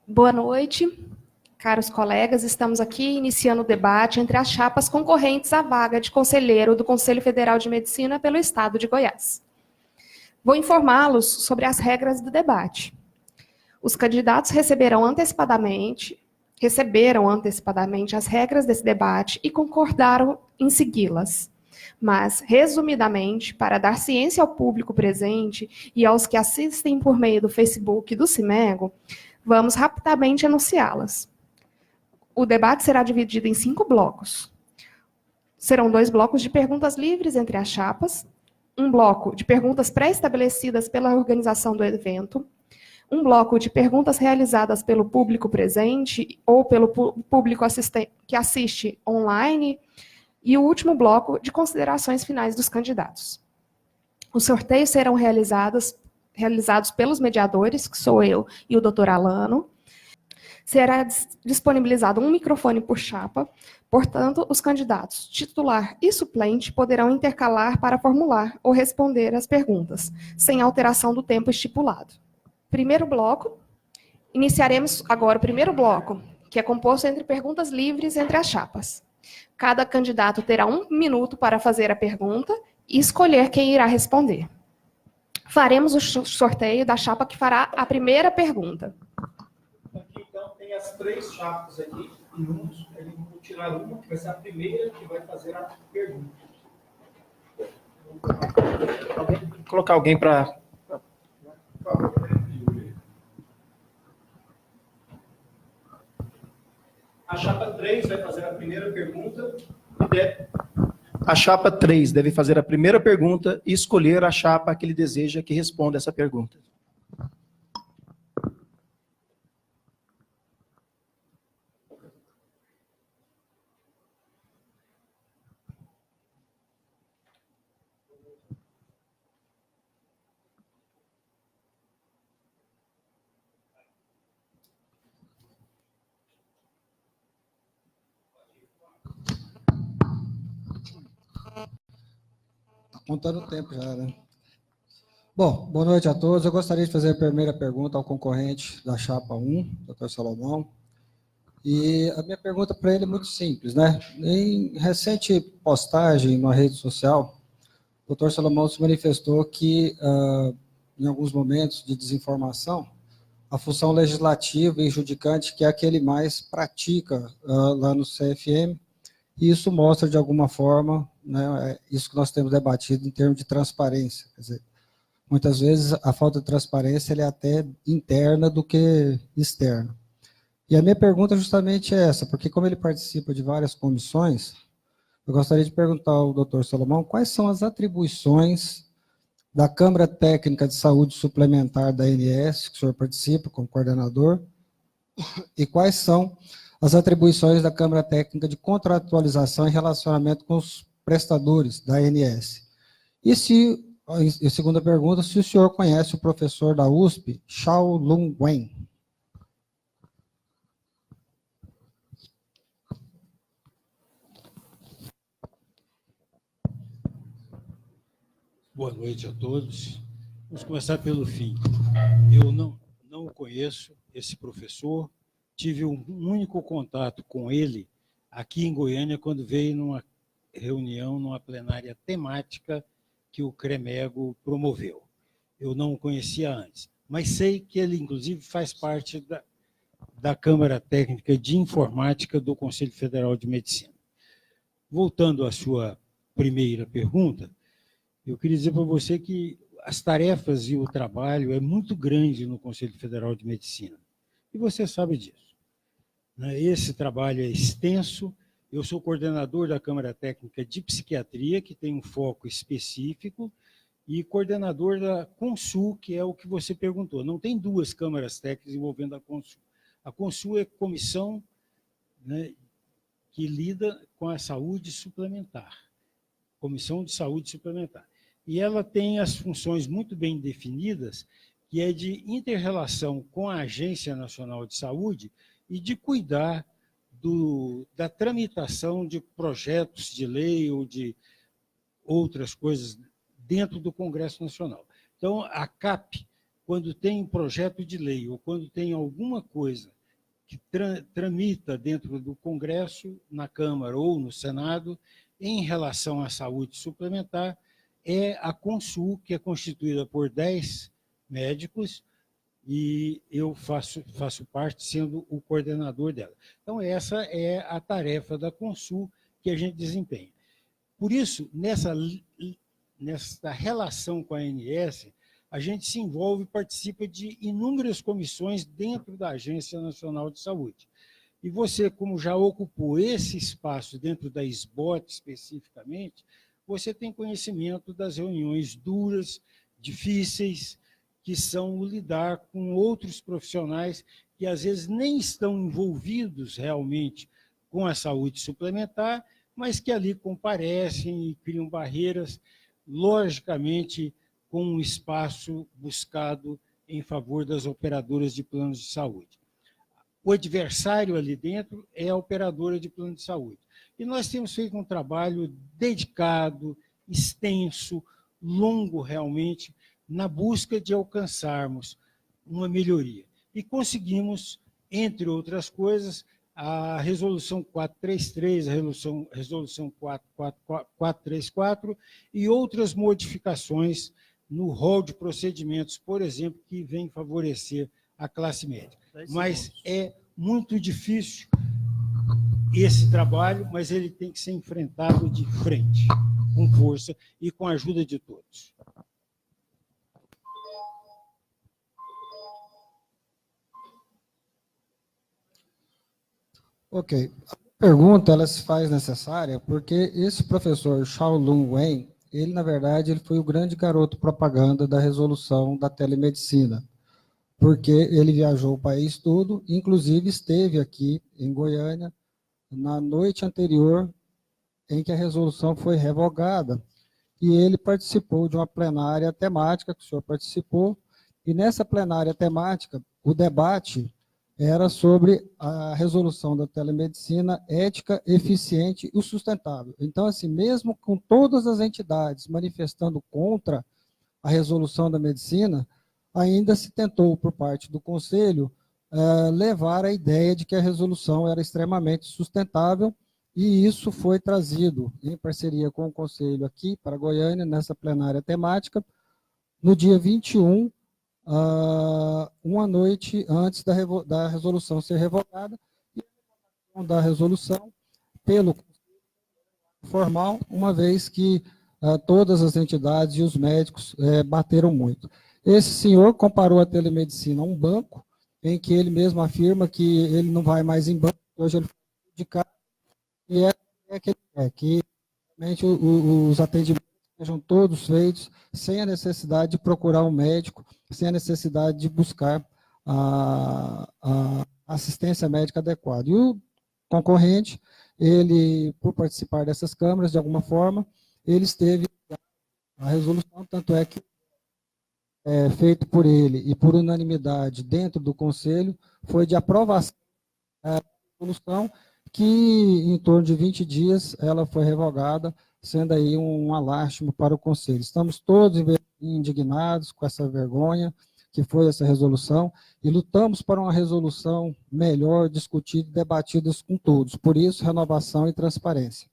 Boa noite, caros colegas. Estamos aqui iniciando o debate entre as chapas concorrentes à vaga de conselheiro do Conselho Federal de Medicina pelo Estado de Goiás. Vou informá-los sobre as regras do debate. Os candidatos receberam antecipadamente as regras desse debate e concordaram em segui-las. Mas, resumidamente, para dar ciência ao público presente e aos que assistem por meio do Facebook e do Cimego, vamos rapidamente anunciá-las. O debate será dividido em 5 blocos. Serão 2 blocos de perguntas livres entre as chapas, um bloco de perguntas pré-estabelecidas pela organização do evento, um bloco de perguntas realizadas pelo público presente ou pelo público que assiste online, e o último bloco de considerações finais dos candidatos. Os sorteios serão realizados pelos mediadores, que sou eu e o Dr. Alano. Será disponibilizado um microfone por chapa, portanto, os candidatos titular e suplente poderão intercalar para formular ou responder as perguntas, sem alteração do tempo estipulado. Primeiro bloco, iniciaremos agora o primeiro bloco, que é composto entre perguntas livres entre as chapas. Cada candidato terá 1 minuto para fazer a pergunta e escolher quem irá responder. Faremos o sorteio da chapa que fará a primeira pergunta. Aqui, então, tem as 3 chapas aqui, juntos. Vou tirar uma, que vai ser a primeira que vai fazer a pergunta. Vou colocar alguém para... A chapa 3 vai fazer a primeira pergunta. A chapa 3 deve fazer a primeira pergunta e escolher a chapa que ele deseja que responda essa pergunta. Contando o tempo já, né? Bom, boa noite a todos. Eu gostaria de fazer a primeira pergunta ao concorrente da chapa 1, Dr. Salomão. E a minha pergunta para ele é muito simples, né? Em recente postagem na rede social, o Dr. Salomão se manifestou que, em alguns momentos de desinformação, a função legislativa e judicante, que é a que ele mais pratica lá no CFM, e isso mostra, de alguma forma, né, isso que nós temos debatido em termos de transparência. Quer dizer, muitas vezes a falta de transparência é até interna do que externa. E a minha pergunta justamente é essa, porque como ele participa de várias comissões, eu gostaria de perguntar ao Dr. Salomão quais são as atribuições da Câmara Técnica de Saúde Suplementar da ANS, que o senhor participa como coordenador, e quais são as atribuições da Câmara Técnica de Contratualização e Relacionamento com os prestadores da ANS. E a segunda pergunta, se o senhor conhece o professor da USP, Xiao Lung Wen. Boa noite a todos. Vamos começar pelo fim. Eu não o conheço, esse professor. Tive um único contato com ele aqui em Goiânia, quando veio numa reunião, numa plenária temática que o CREMEGO promoveu. Eu não o conhecia antes, mas sei que ele, inclusive, faz parte da Câmara Técnica de Informática do Conselho Federal de Medicina. Voltando à sua primeira pergunta, eu queria dizer para você que as tarefas e o trabalho é muito grande no Conselho Federal de Medicina. E você sabe disso. Esse trabalho é extenso. Eu sou coordenador da Câmara Técnica de Psiquiatria, que tem um foco específico, e coordenador da Consul, que é o que você perguntou. Não tem 2 câmaras técnicas envolvendo a Consul. A Consul é comissão, né, que lida com a saúde suplementar. Comissão de Saúde Suplementar. E ela tem as funções muito bem definidas, que é de inter-relação com a Agência Nacional de Saúde e de cuidar da tramitação de projetos de lei ou de outras coisas dentro do Congresso Nacional. Então, a CAP quando tem um projeto de lei ou quando tem alguma coisa que tramita dentro do Congresso, na Câmara ou no Senado, em relação à saúde suplementar, é a Consul, que é constituída por 10 médicos, e eu faço parte sendo o coordenador dela. Então, essa é a tarefa da Consul que a gente desempenha. Por isso, nessa relação com a ANS, a gente se envolve e participa de inúmeras comissões dentro da Agência Nacional de Saúde. E você, como já ocupou esse espaço dentro da SBOT especificamente, você tem conhecimento das reuniões duras, difíceis, que são o lidar com outros profissionais que às vezes nem estão envolvidos realmente com a saúde suplementar, mas que ali comparecem e criam barreiras, logicamente, com um espaço buscado em favor das operadoras de planos de saúde. O adversário ali dentro é a operadora de plano de saúde. E nós temos feito um trabalho dedicado, extenso, longo realmente, na busca de alcançarmos uma melhoria. E conseguimos, entre outras coisas, a Resolução 433, a Resolução 434 e outras modificações no rol de procedimentos, por exemplo, que vem favorecer a classe média. Mas é muito difícil esse trabalho, mas ele tem que ser enfrentado de frente, com força e com a ajuda de todos. Ok. A pergunta ela se faz necessária porque esse professor Shaolun Wen, ele, na verdade, ele foi o grande garoto propaganda da resolução da telemedicina, porque ele viajou o país todo, inclusive esteve aqui em Goiânia na noite anterior em que a resolução foi revogada, e ele participou de uma plenária temática, que o senhor participou, e nessa plenária temática, o debate era sobre a resolução da telemedicina ética, eficiente e sustentável. Então, assim, mesmo com todas as entidades manifestando contra a resolução da medicina, ainda se tentou, por parte do Conselho, levar a ideia de que a resolução era extremamente sustentável, e isso foi trazido em parceria com o Conselho aqui para Goiânia, nessa plenária temática, no dia 21, uma noite antes da resolução ser revogada, e a da resolução pelo Conselho formal, uma vez que todas as entidades e os médicos bateram muito. Esse senhor comparou a telemedicina a um banco, em que ele mesmo afirma que ele não vai mais em banco, hoje ele foi indicado, e que realmente os atendimentos sejam todos feitos sem a necessidade de procurar um médico, sem a necessidade de buscar a assistência médica adequada. E o concorrente, ele, por participar dessas câmaras, de alguma forma, ele esteve a resolução, tanto é que feito por ele e por unanimidade dentro do Conselho, foi de aprovação da resolução, que em torno de 20 dias ela foi revogada, sendo aí uma lástima para o Conselho. Estamos todos indignados com essa vergonha que foi essa resolução, e lutamos para uma resolução melhor, discutida e debatida com todos. Por isso, renovação e transparência.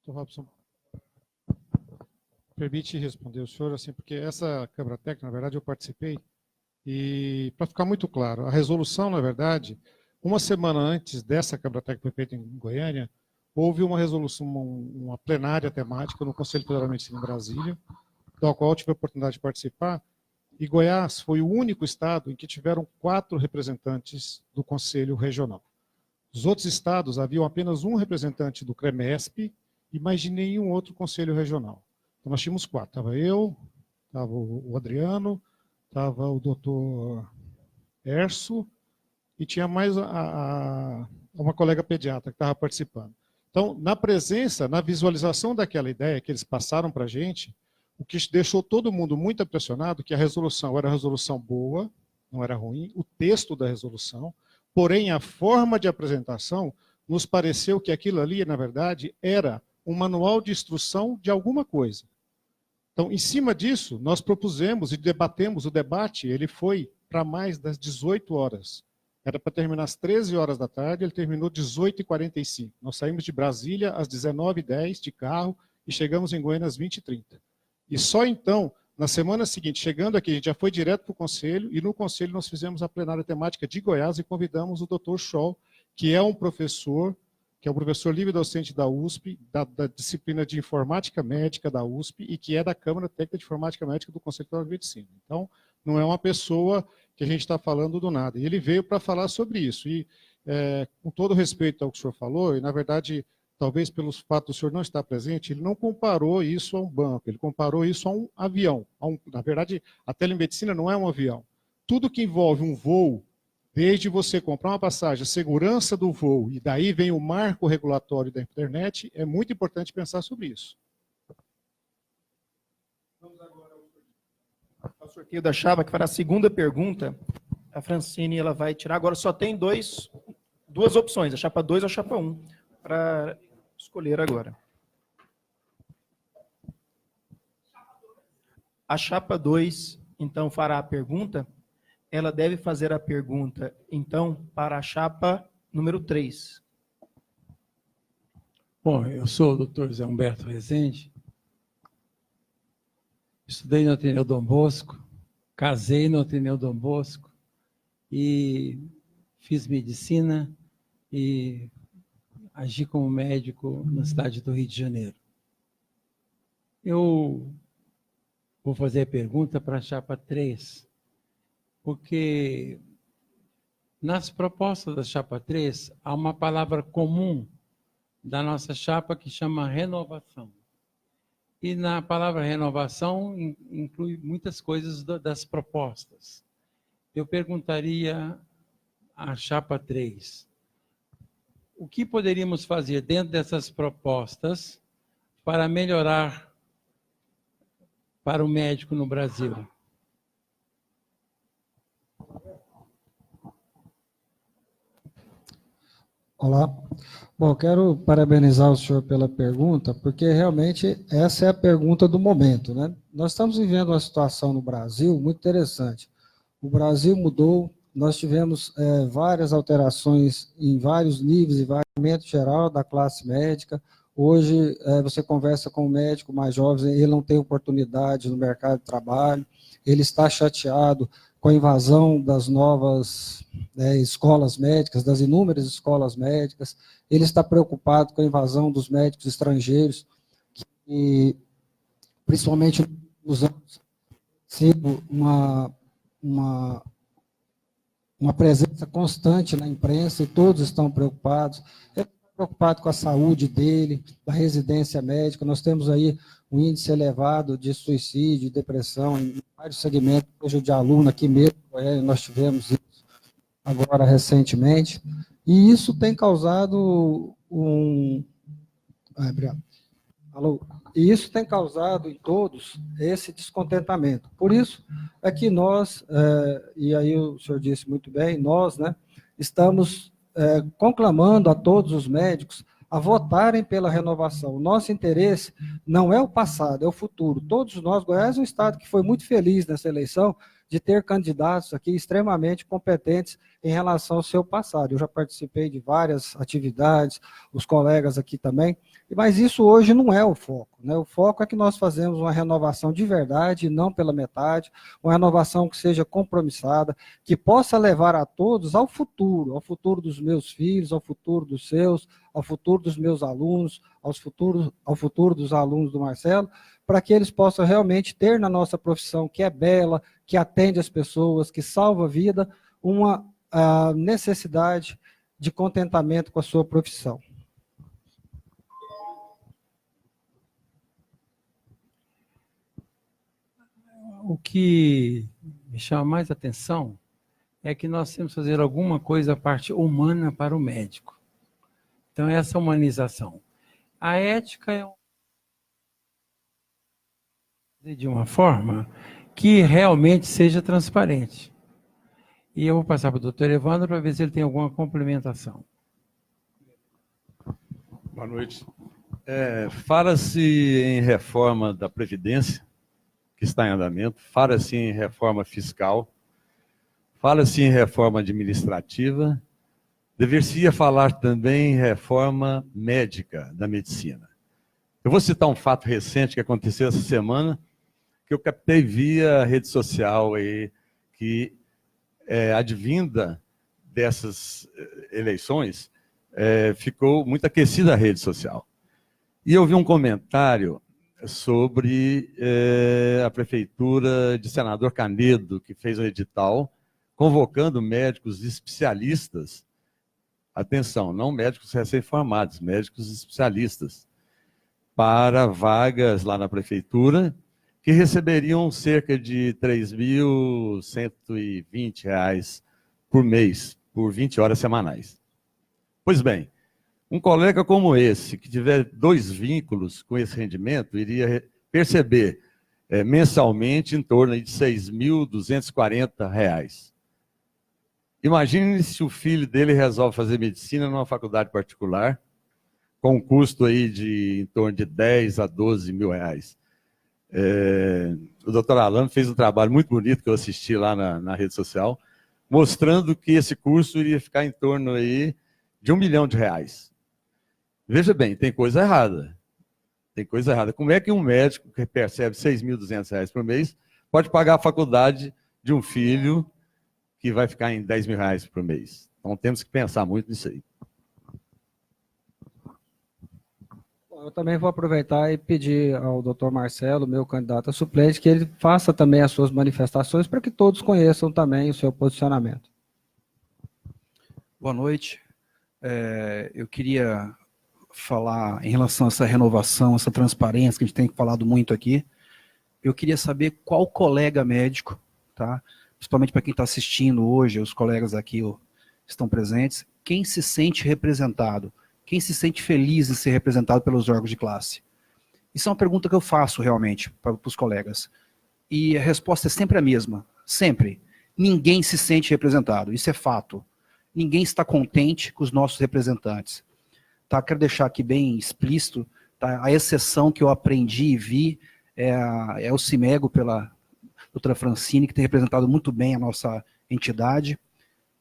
Robson, permite responder o senhor, assim, porque essa Câmara Técnica, na verdade, eu participei, e para ficar muito claro, a resolução, na verdade, uma semana antes dessa Câmara Técnica foi feita em Goiânia, houve uma resolução, uma plenária temática no Conselho Federal de Medicina em Brasília, da qual eu tive a oportunidade de participar, e Goiás foi o único estado em que tiveram 4 representantes do Conselho Regional. Os outros estados haviam apenas um representante do CREMESP e mais de nenhum outro Conselho Regional. Então nós tínhamos 4, estava eu, estava o Adriano, estava o doutor Erso, e tinha mais uma colega pediatra que estava participando. Então, na presença, na visualização daquela ideia que eles passaram para a gente, o que deixou todo mundo muito impressionado, que a resolução era uma resolução boa, não era ruim, o texto da resolução, porém a forma de apresentação nos pareceu que aquilo ali, na verdade, era um manual de instrução de alguma coisa. Então, em cima disso, nós propusemos e debatemos, o debate ele foi para mais das 18 horas. Era para terminar às 13 horas da tarde, ele terminou às 18h45. Nós saímos de Brasília às 19h10 de carro e chegamos em Goiânia às 20h30. E só então, na semana seguinte, chegando aqui, a gente já foi direto para o Conselho, e no Conselho nós fizemos a plenária temática de Goiás e convidamos o Dr. Scholl, que é um professor, que é o professor livre docente da USP, da disciplina de Informática Médica da USP, e que é da Câmara Técnica de Informática Médica do Conselho Federal de Medicina. Então, não é uma pessoa que a gente está falando do nada. E ele veio para falar sobre isso. E, com todo respeito ao que o senhor falou, e, na verdade, talvez pelo fato do senhor não estar presente, ele não comparou isso a um banco, ele comparou isso a um avião. Na verdade, a telemedicina não é um avião. Tudo que envolve um voo, desde você comprar uma passagem, a segurança do voo, e daí vem o marco regulatório da internet, é muito importante pensar sobre isso. Vamos agora ao sorteio da chapa, que fará a segunda pergunta. A Francine ela vai tirar. Agora só tem duas opções, a chapa 2 ou a chapa 1, para escolher agora. A chapa 2, então, fará a pergunta. Ela deve fazer a pergunta, então, para a chapa número 3. Bom, eu sou o Dr. Zé Humberto Rezende, estudei no Ateneu Dom Bosco, casei no Ateneu Dom Bosco e fiz medicina e agi como médico na cidade do Rio de Janeiro. Eu vou fazer a pergunta para a chapa 3, porque nas propostas da chapa 3 há uma palavra comum da nossa chapa que chama renovação. E na palavra renovação inclui muitas coisas das propostas. Eu perguntaria à chapa 3, o que poderíamos fazer dentro dessas propostas para melhorar para o médico no Brasil? Olá. Bom, quero parabenizar o senhor pela pergunta, porque realmente essa é a pergunta do momento, né? Nós estamos vivendo uma situação no Brasil muito interessante. O Brasil mudou, nós tivemos várias alterações em vários níveis e variamento geral da classe médica. Hoje, você conversa com um médico mais jovem, ele não tem oportunidade no mercado de trabalho, ele está chateado com a invasão das novas escolas médicas, das inúmeras escolas médicas, ele está preocupado com a invasão dos médicos estrangeiros, que, principalmente nos anos, sido uma presença constante na imprensa, e todos estão preocupados. Ele está preocupado com a saúde dele, da residência médica. Nós temos aí um índice elevado de suicídio, depressão, em vários segmentos, hoje de aluno aqui mesmo, nós tivemos isso agora recentemente, e isso tem causado obrigado. Alô? E isso tem causado em todos esse descontentamento. Por isso é que nós, e aí o senhor disse muito bem, nós, né, estamos conclamando a todos os médicos a votarem pela renovação. O nosso interesse não é o passado, é o futuro. Todos nós, Goiás é um estado que foi muito feliz nessa eleição de ter candidatos aqui extremamente competentes em relação ao seu passado. Eu já participei de várias atividades, os colegas aqui também, mas isso hoje não é o foco, né? O foco é que nós fazemos uma renovação de verdade, não pela metade, uma renovação que seja compromissada, que possa levar a todos ao futuro dos meus filhos, ao futuro dos seus, ao futuro dos meus alunos, ao futuro dos alunos do Marcelo, para que eles possam realmente ter na nossa profissão, que é bela, que atende as pessoas, que salva a vida, uma necessidade de contentamento com a sua profissão. O que me chama mais atenção é que nós temos que fazer alguma coisa, a parte humana para o médico. Então, essa humanização. A ética é de uma forma que realmente seja transparente. E eu vou passar para o doutor Evandro para ver se ele tem alguma complementação. Boa noite. Fala-se em reforma da Previdência, que está em andamento, fala-se em reforma fiscal, fala-se em reforma administrativa, deveria falar também em reforma médica da medicina. Eu vou citar um fato recente que aconteceu essa semana, que eu captei via rede social, aí, que advinda dessas eleições, ficou muito aquecida a rede social. E eu vi um comentário sobre a prefeitura de Senador Canedo, que fez um edital convocando médicos especialistas, atenção, não médicos recém-formados, médicos especialistas, para vagas lá na prefeitura, que receberiam cerca de R$ 3.120 por mês, por 20 horas semanais. Pois bem, um colega como esse, que tiver 2 vínculos com esse rendimento, iria perceber mensalmente em torno de R$ 6.240. Imagine se o filho dele resolve fazer medicina numa faculdade particular, com um custo aí de em torno de 10 a 12 mil reais. O doutor Alano fez um trabalho muito bonito que eu assisti lá na rede social, mostrando que esse curso iria ficar em torno aí de R$ 1 milhão. Veja bem, tem coisa errada. Tem coisa errada. Como é que um médico que percebe R$ 6.200 por mês pode pagar a faculdade de um filho que vai ficar em R$ 10 mil por mês? Então temos que pensar muito nisso aí. Eu também vou aproveitar e pedir ao doutor Marcelo, meu candidato a suplente, que ele faça também as suas manifestações para que todos conheçam também o seu posicionamento. Boa noite. Eu queria falar em relação a essa renovação, essa transparência que a gente tem falado muito aqui. Eu queria saber qual colega médico, tá? Principalmente para quem está assistindo hoje, os colegas aqui estão presentes, quem se sente representado, quem se sente feliz em ser representado pelos órgãos de classe. Isso é uma pergunta que eu faço realmente para os colegas. E a resposta é sempre a mesma, sempre. Ninguém se sente representado, isso é fato. Ninguém está contente com os nossos representantes. Tá? Quero deixar aqui bem explícito, tá? A exceção que eu aprendi e vi é o CIMEGO, pela doutora Francine, que tem representado muito bem a nossa entidade.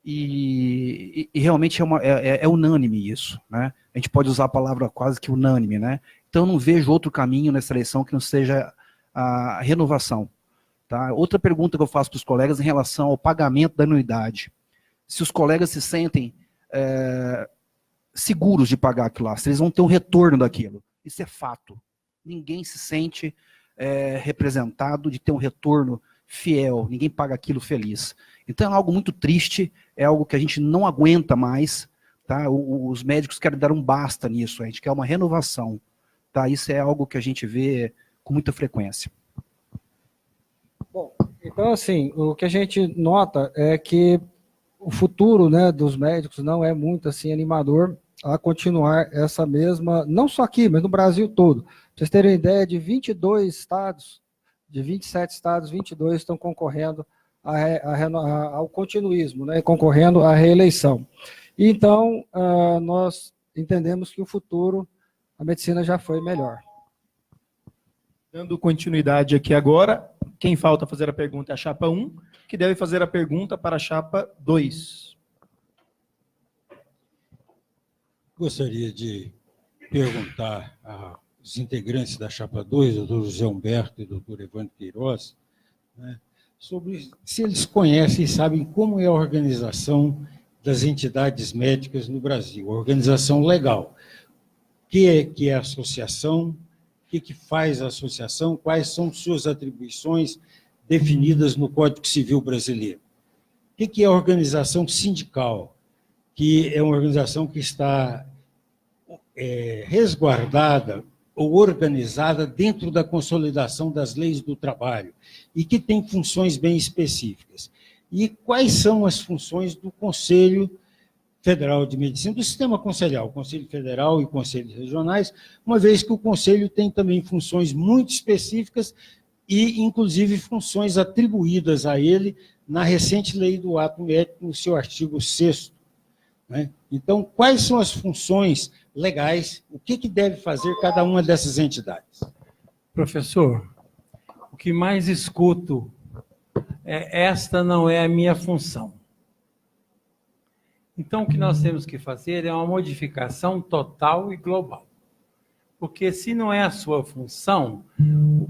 E realmente é unânime isso, né? A gente pode usar a palavra quase que unânime, né? Então eu não vejo outro caminho nessa eleição que não seja a renovação. Tá? Outra pergunta que eu faço para os colegas em relação ao pagamento da anuidade. Se os colegas se sentem seguros de pagar aquilo lá, se eles vão ter um retorno daquilo. Isso é fato. Ninguém se sente representado de ter um retorno fiel, ninguém paga aquilo feliz. Então é algo muito triste, é algo que a gente não aguenta mais, tá? Os médicos querem dar um basta nisso, a gente quer uma renovação, tá? Isso é algo que a gente vê com muita frequência. Bom, então assim, o que a gente nota é que o futuro, né, dos médicos não é muito assim animador a continuar essa mesma, não só aqui, mas no Brasil todo. Pra vocês terem ideia, de 22 estados, de 27 estados, 22 estão concorrendo ao continuismo, né, concorrendo à reeleição. Então, nós entendemos que o futuro, a medicina já foi melhor. Dando continuidade aqui agora, quem falta fazer a pergunta é a chapa 1, que deve fazer a pergunta para a chapa 2. Gostaria de perguntar aos integrantes da chapa 2, doutor José Humberto e doutor Evandro Queiroz, né, sobre se eles conhecem e sabem como é a organização das entidades médicas no Brasil, a organização legal. O que é a associação? O que faz a associação? Quais são suas atribuições definidas no Código Civil Brasileiro? O que é a organização sindical? Que é uma organização que está resguardada ou organizada dentro da consolidação das leis do trabalho e que tem funções bem específicas. E quais são as funções do Conselho Federal de Medicina, do sistema conselhar, o Conselho Federal e Conselhos Regionais, uma vez que o Conselho tem também funções muito específicas e, inclusive, funções atribuídas a ele na recente lei do ato médico, no seu artigo 6º. Né? Então, quais são as funções legais, o que deve fazer cada uma dessas entidades? Professor, o que mais escuto é: esta não é a minha função. Então, o que nós temos que fazer é uma modificação total e global. Porque se não é a sua função,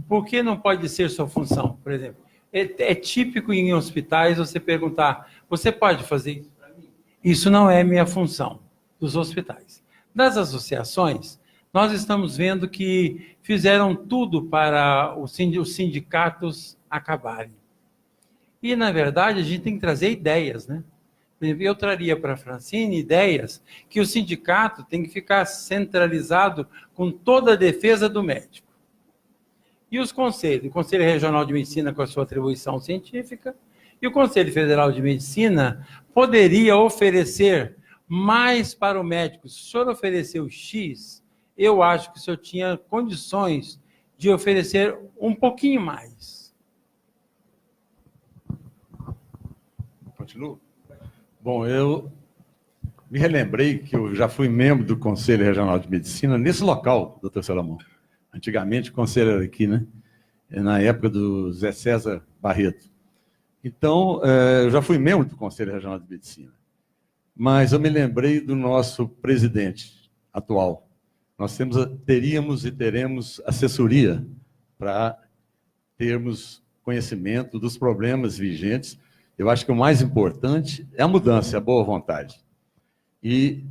por que não pode ser sua função? Por exemplo, é típico em hospitais você perguntar: você pode fazer isso para mim? Isso não é minha função dos hospitais. Das associações, nós estamos vendo que fizeram tudo para os sindicatos acabarem. E, na verdade, a gente tem que trazer ideias, né? Eu traria para a Francine ideias que o sindicato tem que ficar centralizado com toda a defesa do médico. E os conselhos, o Conselho Regional de Medicina com a sua atribuição científica e o Conselho Federal de Medicina poderia oferecer mais para o médico. Se o senhor ofereceu X, eu acho que o senhor tinha condições de oferecer um pouquinho mais. Continuo? Bom, eu me relembrei que eu já fui membro do Conselho Regional de Medicina nesse local, doutor Salomão. Antigamente o conselho era aqui, né? Na época do Zé César Barreto. Então, eu já fui membro do Conselho Regional de Medicina. Mas eu me lembrei do nosso presidente atual. Nós teríamos e teremos assessoria para termos conhecimento dos problemas vigentes. Eu acho que o mais importante é a mudança, a boa vontade. E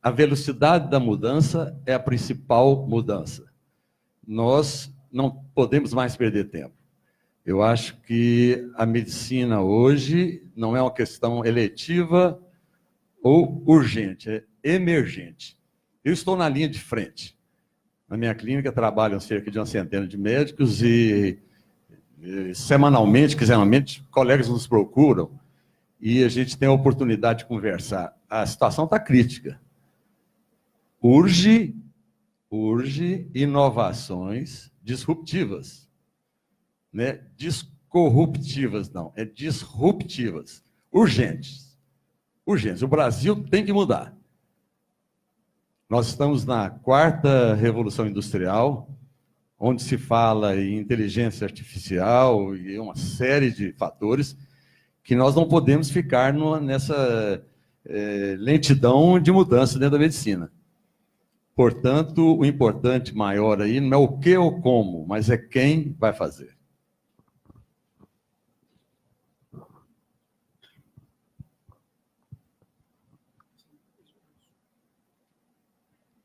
a velocidade da mudança é a principal mudança. Nós não podemos mais perder tempo. Eu acho que a medicina hoje não é uma questão eletiva ou urgente, é emergente. Eu estou na linha de frente. Na minha clínica trabalham cerca de uma centena de médicos e semanalmente, quinzenalmente, colegas nos procuram e a gente tem a oportunidade de conversar. A situação está crítica. Urge inovações disruptivas. Né? Descorruptivas, não. É disruptivas. Urgentes. O Brasil tem que mudar. Nós estamos na 4ª Revolução Industrial, onde se fala em inteligência artificial e uma série de fatores que nós não podemos ficar nessa lentidão de mudança dentro da medicina. Portanto, o importante maior aí não é o que ou como, mas é quem vai fazer.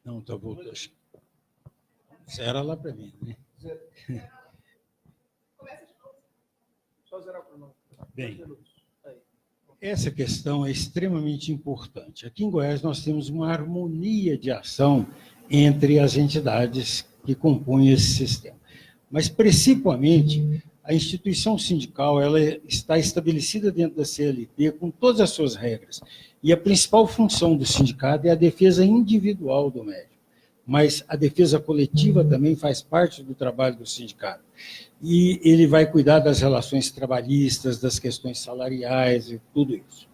Não, tá voltando. Zera lá para mim, né? Só zerar para nós. Bem, essa questão é extremamente importante. Aqui em Goiás nós temos uma harmonia de ação entre as entidades que compõem esse sistema. Mas, principalmente, a instituição sindical ela está estabelecida dentro da CLT com todas as suas regras. E a principal função do sindicato é a defesa individual do médico. Mas a defesa coletiva também faz parte do trabalho do sindicato. E ele vai cuidar das relações trabalhistas, das questões salariais e tudo isso.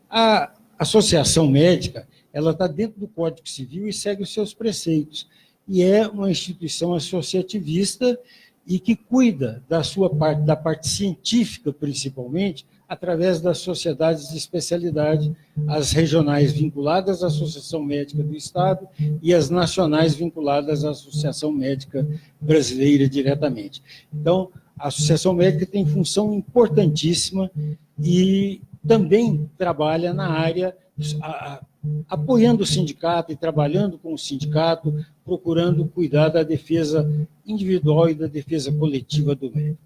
A associação médica, ela está dentro do Código Civil e segue os seus preceitos. E é uma instituição associativista e que cuida da sua parte, da parte científica, principalmente, através das sociedades de especialidade, as regionais vinculadas à Associação Médica do Estado e as nacionais vinculadas à Associação Médica Brasileira diretamente. Então, a Associação Médica tem função importantíssima e também trabalha na área, apoiando o sindicato e trabalhando com o sindicato, procurando cuidar da defesa individual e da defesa coletiva do médico.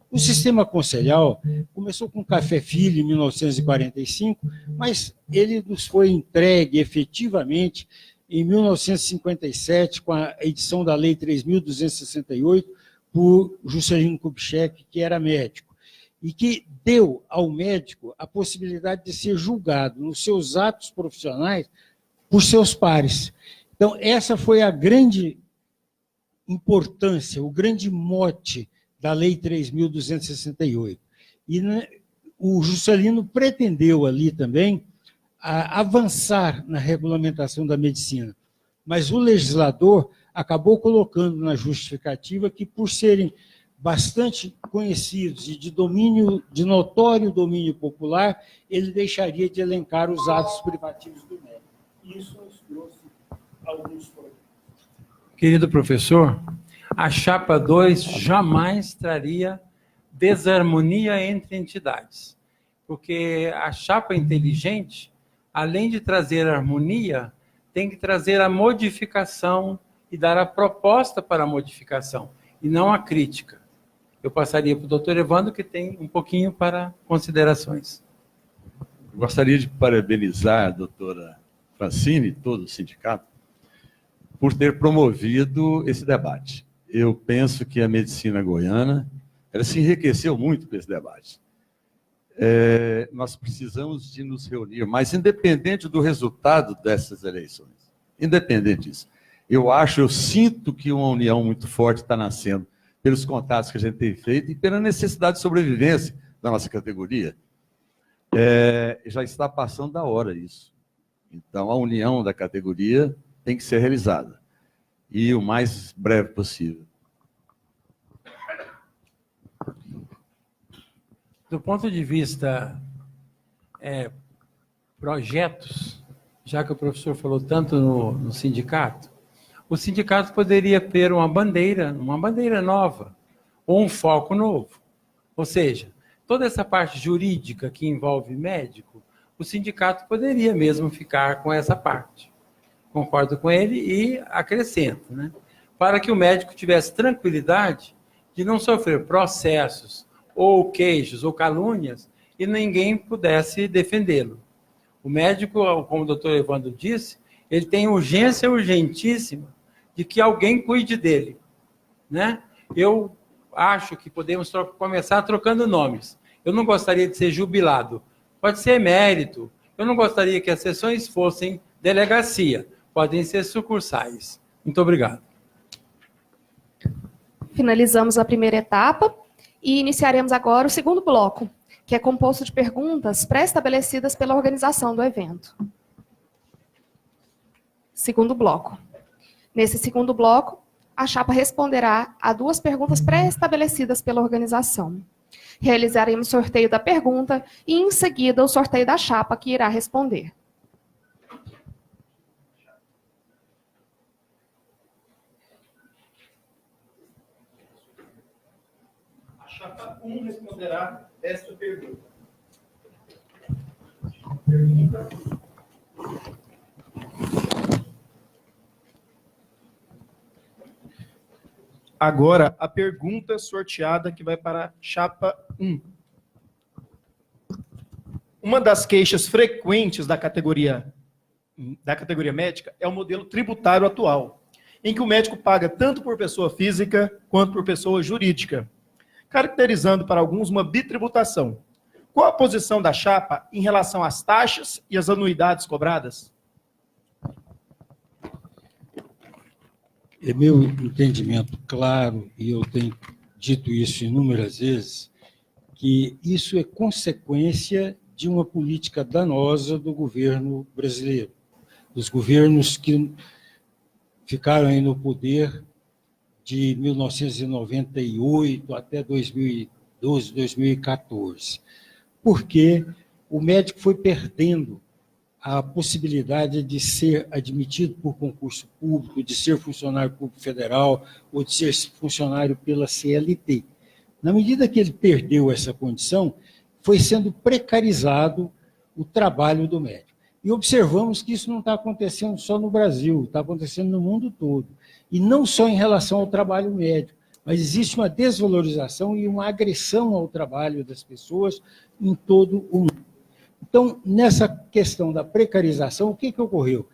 O sistema conselhal começou com o Café Filho, em 1945, mas ele nos foi entregue efetivamente em 1957, com a edição da Lei 3.268, por Juscelino Kubitschek, que era médico, e que deu ao médico a possibilidade de ser julgado nos seus atos profissionais por seus pares. Então, essa foi a grande importância, o grande mote da Lei 3.268. E o Juscelino pretendeu ali também avançar na regulamentação da medicina, mas o legislador acabou colocando na justificativa que, por serem bastante conhecidos e de notório domínio popular, ele deixaria de elencar os atos privativos do médico. Isso nos trouxe alguns problemas. Querido professor, a chapa 2 jamais traria desarmonia entre entidades, porque a chapa inteligente, além de trazer harmonia, tem que trazer a modificação e dar a proposta para a modificação, e não a crítica. Eu passaria para o doutor Evandro, que tem um pouquinho para considerações. Eu gostaria de parabenizar a doutora Francine e todo o sindicato por ter promovido esse debate. Eu penso que a medicina goiana, ela se enriqueceu muito com esse debate. Nós precisamos de nos reunir, mas independente do resultado dessas eleições, independente disso, eu sinto que uma união muito forte está nascendo pelos contatos que a gente tem feito e pela necessidade de sobrevivência da nossa categoria. Já está passando da hora isso. Então, a união da categoria tem que ser realizada, e o mais breve possível. Do ponto de vista projetos, já que o professor falou tanto no sindicato, o sindicato poderia ter uma bandeira nova, ou um foco novo. Ou seja, toda essa parte jurídica que envolve médico, o sindicato poderia mesmo ficar com essa parte. Concordo com ele e acrescento, né? Para que o médico tivesse tranquilidade de não sofrer processos, ou queixos, ou calúnias, e ninguém pudesse defendê-lo. O médico, como o doutor Evandro disse, ele tem urgência urgentíssima de que alguém cuide dele, né? Eu acho que podemos começar trocando nomes. Eu não gostaria de ser jubilado. Pode ser emérito. Eu não gostaria que as sessões fossem delegacia. Podem ser sucursais. Muito obrigado. Finalizamos a primeira etapa e iniciaremos agora o segundo bloco, que é composto de perguntas pré-estabelecidas pela organização do evento. Segundo bloco. Nesse segundo bloco, a chapa responderá a 2 perguntas pré-estabelecidas pela organização. Realizaremos o sorteio da pergunta e, em seguida, o sorteio da chapa que irá responder. A chapa 1 responderá esta pergunta. Agora, a pergunta sorteada que vai para a chapa 1. Uma das queixas frequentes da categoria médica é o modelo tributário atual, em que o médico paga tanto por pessoa física quanto por pessoa jurídica, caracterizando para alguns uma bitributação. Qual a posição da chapa em relação às taxas e às anuidades cobradas? É meu entendimento claro, e eu tenho dito isso inúmeras vezes, que isso é consequência de uma política danosa do governo brasileiro, dos governos que ficaram aí no poder de 1998 até 2012, 2014, porque o médico foi perdendo a possibilidade de ser admitido por concurso público, de ser funcionário público federal ou de ser funcionário pela CLT. Na medida que ele perdeu essa condição, foi sendo precarizado o trabalho do médico. E observamos que isso não está acontecendo só no Brasil, está acontecendo no mundo todo. E não só em relação ao trabalho médico, mas existe uma desvalorização e uma agressão ao trabalho das pessoas em todo o mundo. Então, nessa questão da precarização, o que ocorreu?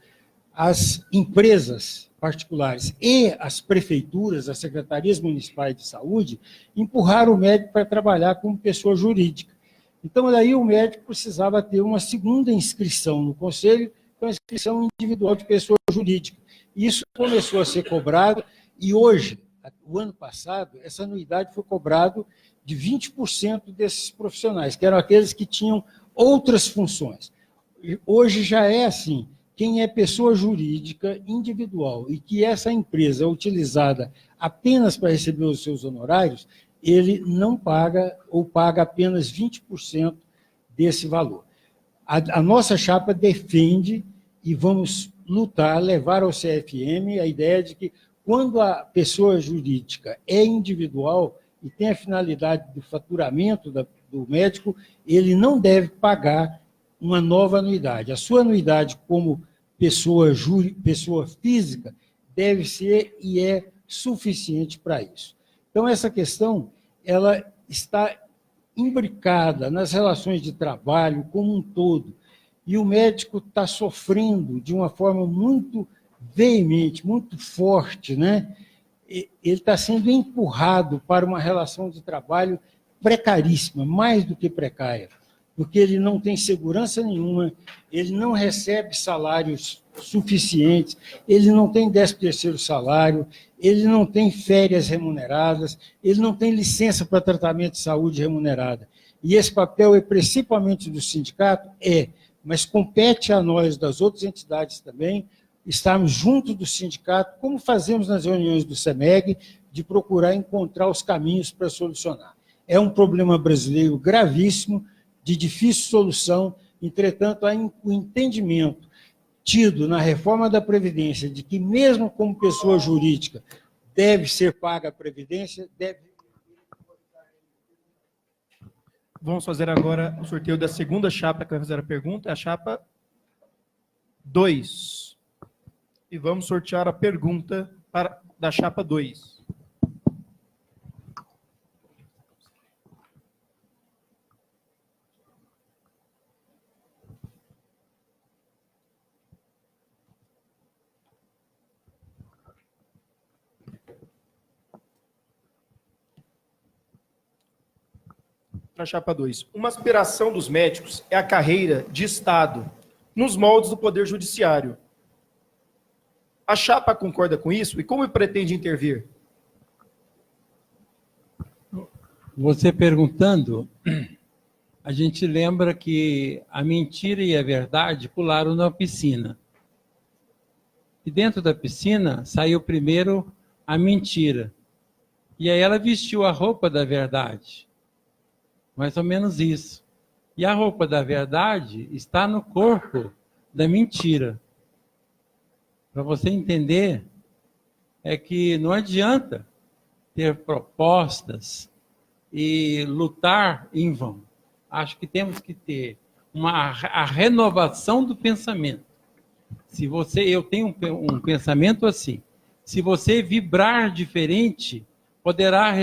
As empresas particulares e as prefeituras, as secretarias municipais de saúde, empurraram o médico para trabalhar como pessoa jurídica. Então, daí o médico precisava ter uma segunda inscrição no conselho, com a inscrição individual de pessoa jurídica. Isso começou a ser cobrado e hoje, o ano passado, essa anuidade foi cobrada de 20% desses profissionais, que eram aqueles que tinham outras funções. Hoje já é assim, quem é pessoa jurídica individual e que essa empresa é utilizada apenas para receber os seus honorários, ele não paga ou paga apenas 20% desse valor. A nossa chapa defende e vamos lutar, levar ao CFM a ideia de que quando a pessoa jurídica é individual e tem a finalidade do faturamento do médico, ele não deve pagar uma nova anuidade. A sua anuidade como pessoa física deve ser e é suficiente para isso. Então, essa questão ela está imbricada nas relações de trabalho como um todo, e o médico está sofrendo de uma forma muito veemente, muito forte, né? Ele está sendo empurrado para uma relação de trabalho precaríssima, mais do que precária, porque ele não tem segurança nenhuma, ele não recebe salários suficientes, ele não tem 13º salário, ele não tem férias remuneradas, ele não tem licença para tratamento de saúde remunerada. E esse papel é principalmente do sindicato? Mas compete a nós, das outras entidades também, estarmos junto do sindicato, como fazemos nas reuniões do CEMEG, de procurar encontrar os caminhos para solucionar. É um problema brasileiro gravíssimo, de difícil solução, entretanto, há o entendimento tido na reforma da Previdência de que, mesmo como pessoa jurídica, deve ser paga a Previdência, Vamos fazer agora o sorteio da segunda chapa que vai fazer a pergunta, é a chapa 2. E vamos sortear a pergunta da chapa 2. Para a chapa 2. Uma aspiração dos médicos é a carreira de Estado, nos moldes do Poder Judiciário. A chapa concorda com isso e como pretende intervir? Você perguntando, a gente lembra que a mentira e a verdade pularam na piscina. E dentro da piscina saiu primeiro a mentira. E aí ela vestiu a roupa da verdade. Mais ou menos isso. E a roupa da verdade está no corpo da mentira. Para você entender, é que não adianta ter propostas e lutar em vão. Acho que temos que ter a renovação do pensamento. Eu tenho um pensamento assim. Se você vibrar diferente, poderá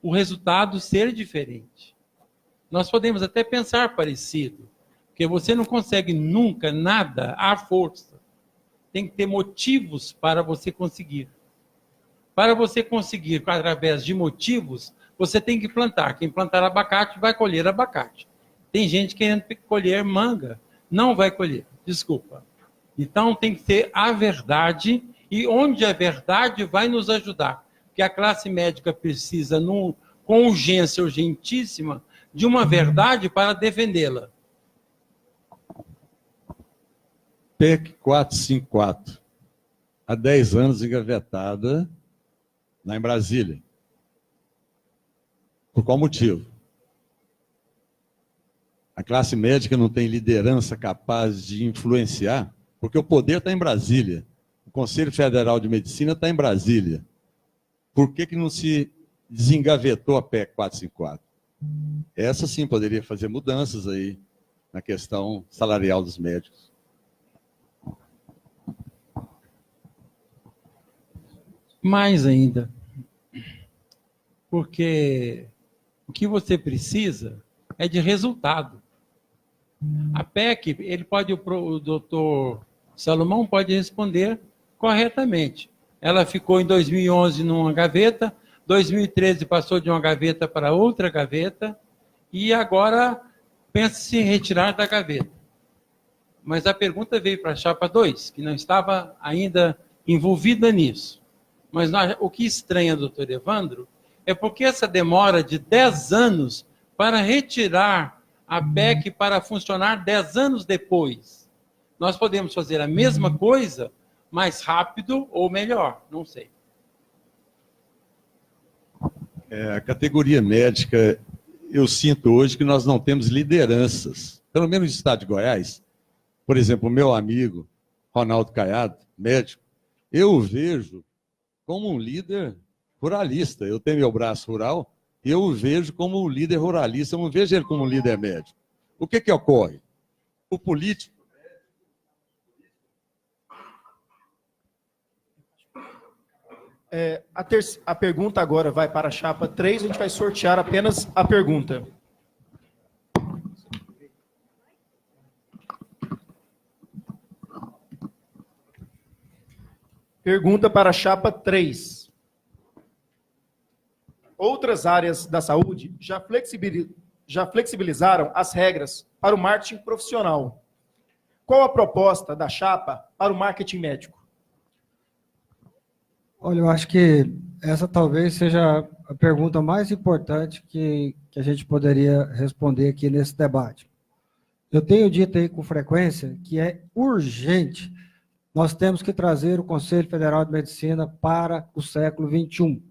o resultado ser diferente. Nós podemos até pensar parecido, porque você não consegue nunca nada à força. Tem que ter motivos para você conseguir. Para você conseguir, através de motivos, você tem que plantar. Quem plantar abacate vai colher abacate. Tem gente querendo colher manga, não vai colher, desculpa. Então tem que ter a verdade, e onde a verdade vai nos ajudar. Porque a classe médica precisa, com urgência urgentíssima, de uma verdade para defendê-la. PEC 454, há 10 anos engavetada lá em Brasília. Por qual motivo? A classe médica não tem liderança capaz de influenciar, porque o poder está em Brasília. O Conselho Federal de Medicina está em Brasília. Por que não se desengavetou a PEC 454? Essa sim poderia fazer mudanças aí na questão salarial dos médicos. Mais ainda, porque o que você precisa é de resultado. A PEC, o doutor Salomão pode responder corretamente. Ela ficou em 2011 numa gaveta, 2013 passou de uma gaveta para outra gaveta, e agora pensa-se em retirar da gaveta. Mas a pergunta veio para a chapa 2, que não estava ainda envolvida nisso. Mas o que estranha, doutor Evandro, é porque essa demora de 10 anos para retirar a PEC para funcionar 10 anos depois. Nós podemos fazer a mesma coisa, mais rápido ou melhor, não sei. A categoria médica, eu sinto hoje que nós não temos lideranças, pelo menos no estado de Goiás. Por exemplo, o meu amigo Ronaldo Caiado, médico, eu o vejo como um líder ruralista. Eu tenho meu braço rural e eu o vejo como um líder ruralista, eu não vejo ele como um líder médico. O que ocorre? O político... A pergunta agora vai para a chapa 3, a gente vai sortear apenas a pergunta. Pergunta para a chapa 3. Outras áreas da saúde já flexibilizaram as regras para o marketing profissional. Qual a proposta da chapa para o marketing médico? Olha, eu acho que essa talvez seja a pergunta mais importante que a gente poderia responder aqui nesse debate. Eu tenho dito aí com frequência que é urgente, nós temos que trazer o Conselho Federal de Medicina para o século XXI.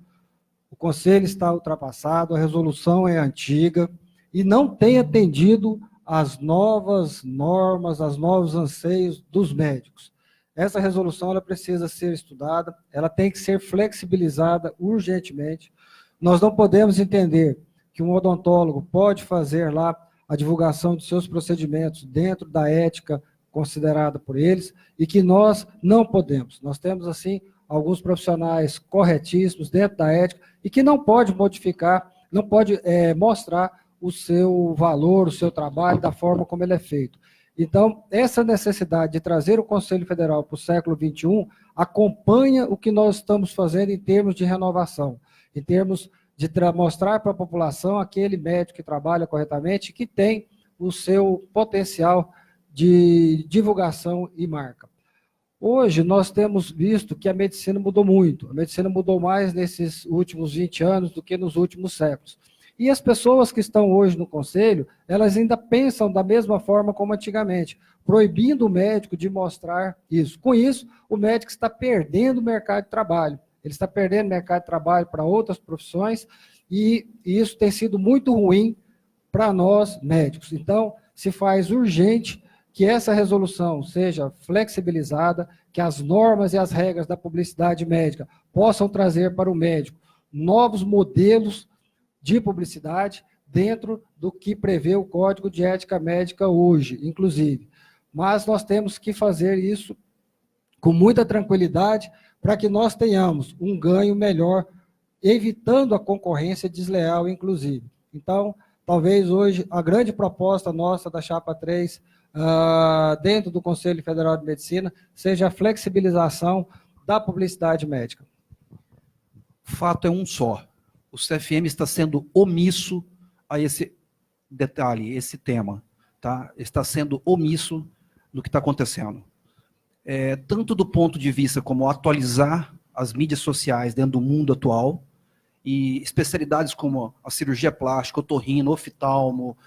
O Conselho está ultrapassado, a resolução é antiga e não tem atendido às novas normas, aos novos anseios dos médicos. Essa resolução ela precisa ser estudada, ela tem que ser flexibilizada urgentemente. Nós não podemos entender que um odontólogo pode fazer lá a divulgação de seus procedimentos dentro da ética considerada por eles e que nós não podemos. Nós temos, assim, alguns profissionais corretíssimos dentro da ética e que não pode modificar, não pode mostrar o seu valor, o seu trabalho da forma como ele é feito. Então, essa necessidade de trazer o Conselho Federal para o século XXI acompanha o que nós estamos fazendo em termos de renovação, em termos de mostrar para a população aquele médico que trabalha corretamente, que tem o seu potencial de divulgação e marca. Hoje, nós temos visto que a medicina mudou muito. A medicina mudou mais nesses últimos 20 anos do que nos últimos séculos. E as pessoas que estão hoje no Conselho, elas ainda pensam da mesma forma como antigamente, proibindo o médico de mostrar isso. Com isso, o médico está perdendo o mercado de trabalho. Ele está perdendo o mercado de trabalho para outras profissões e isso tem sido muito ruim para nós, médicos. Então, se faz urgente que essa resolução seja flexibilizada, que as normas e as regras da publicidade médica possam trazer para o médico novos modelos de publicidade dentro do que prevê o Código de Ética Médica hoje, inclusive. Mas nós temos que fazer isso com muita tranquilidade para que nós tenhamos um ganho melhor, evitando a concorrência desleal, inclusive. Então, talvez hoje a grande proposta nossa da Chapa 3, dentro do Conselho Federal de Medicina, seja a flexibilização da publicidade médica. O fato é um só. O CFM está sendo omisso a esse detalhe, esse tema, tá? Está sendo omisso no que está acontecendo. Tanto do ponto de vista como atualizar as mídias sociais dentro do mundo atual, e especialidades como a cirurgia plástica, otorrino, oftalmo,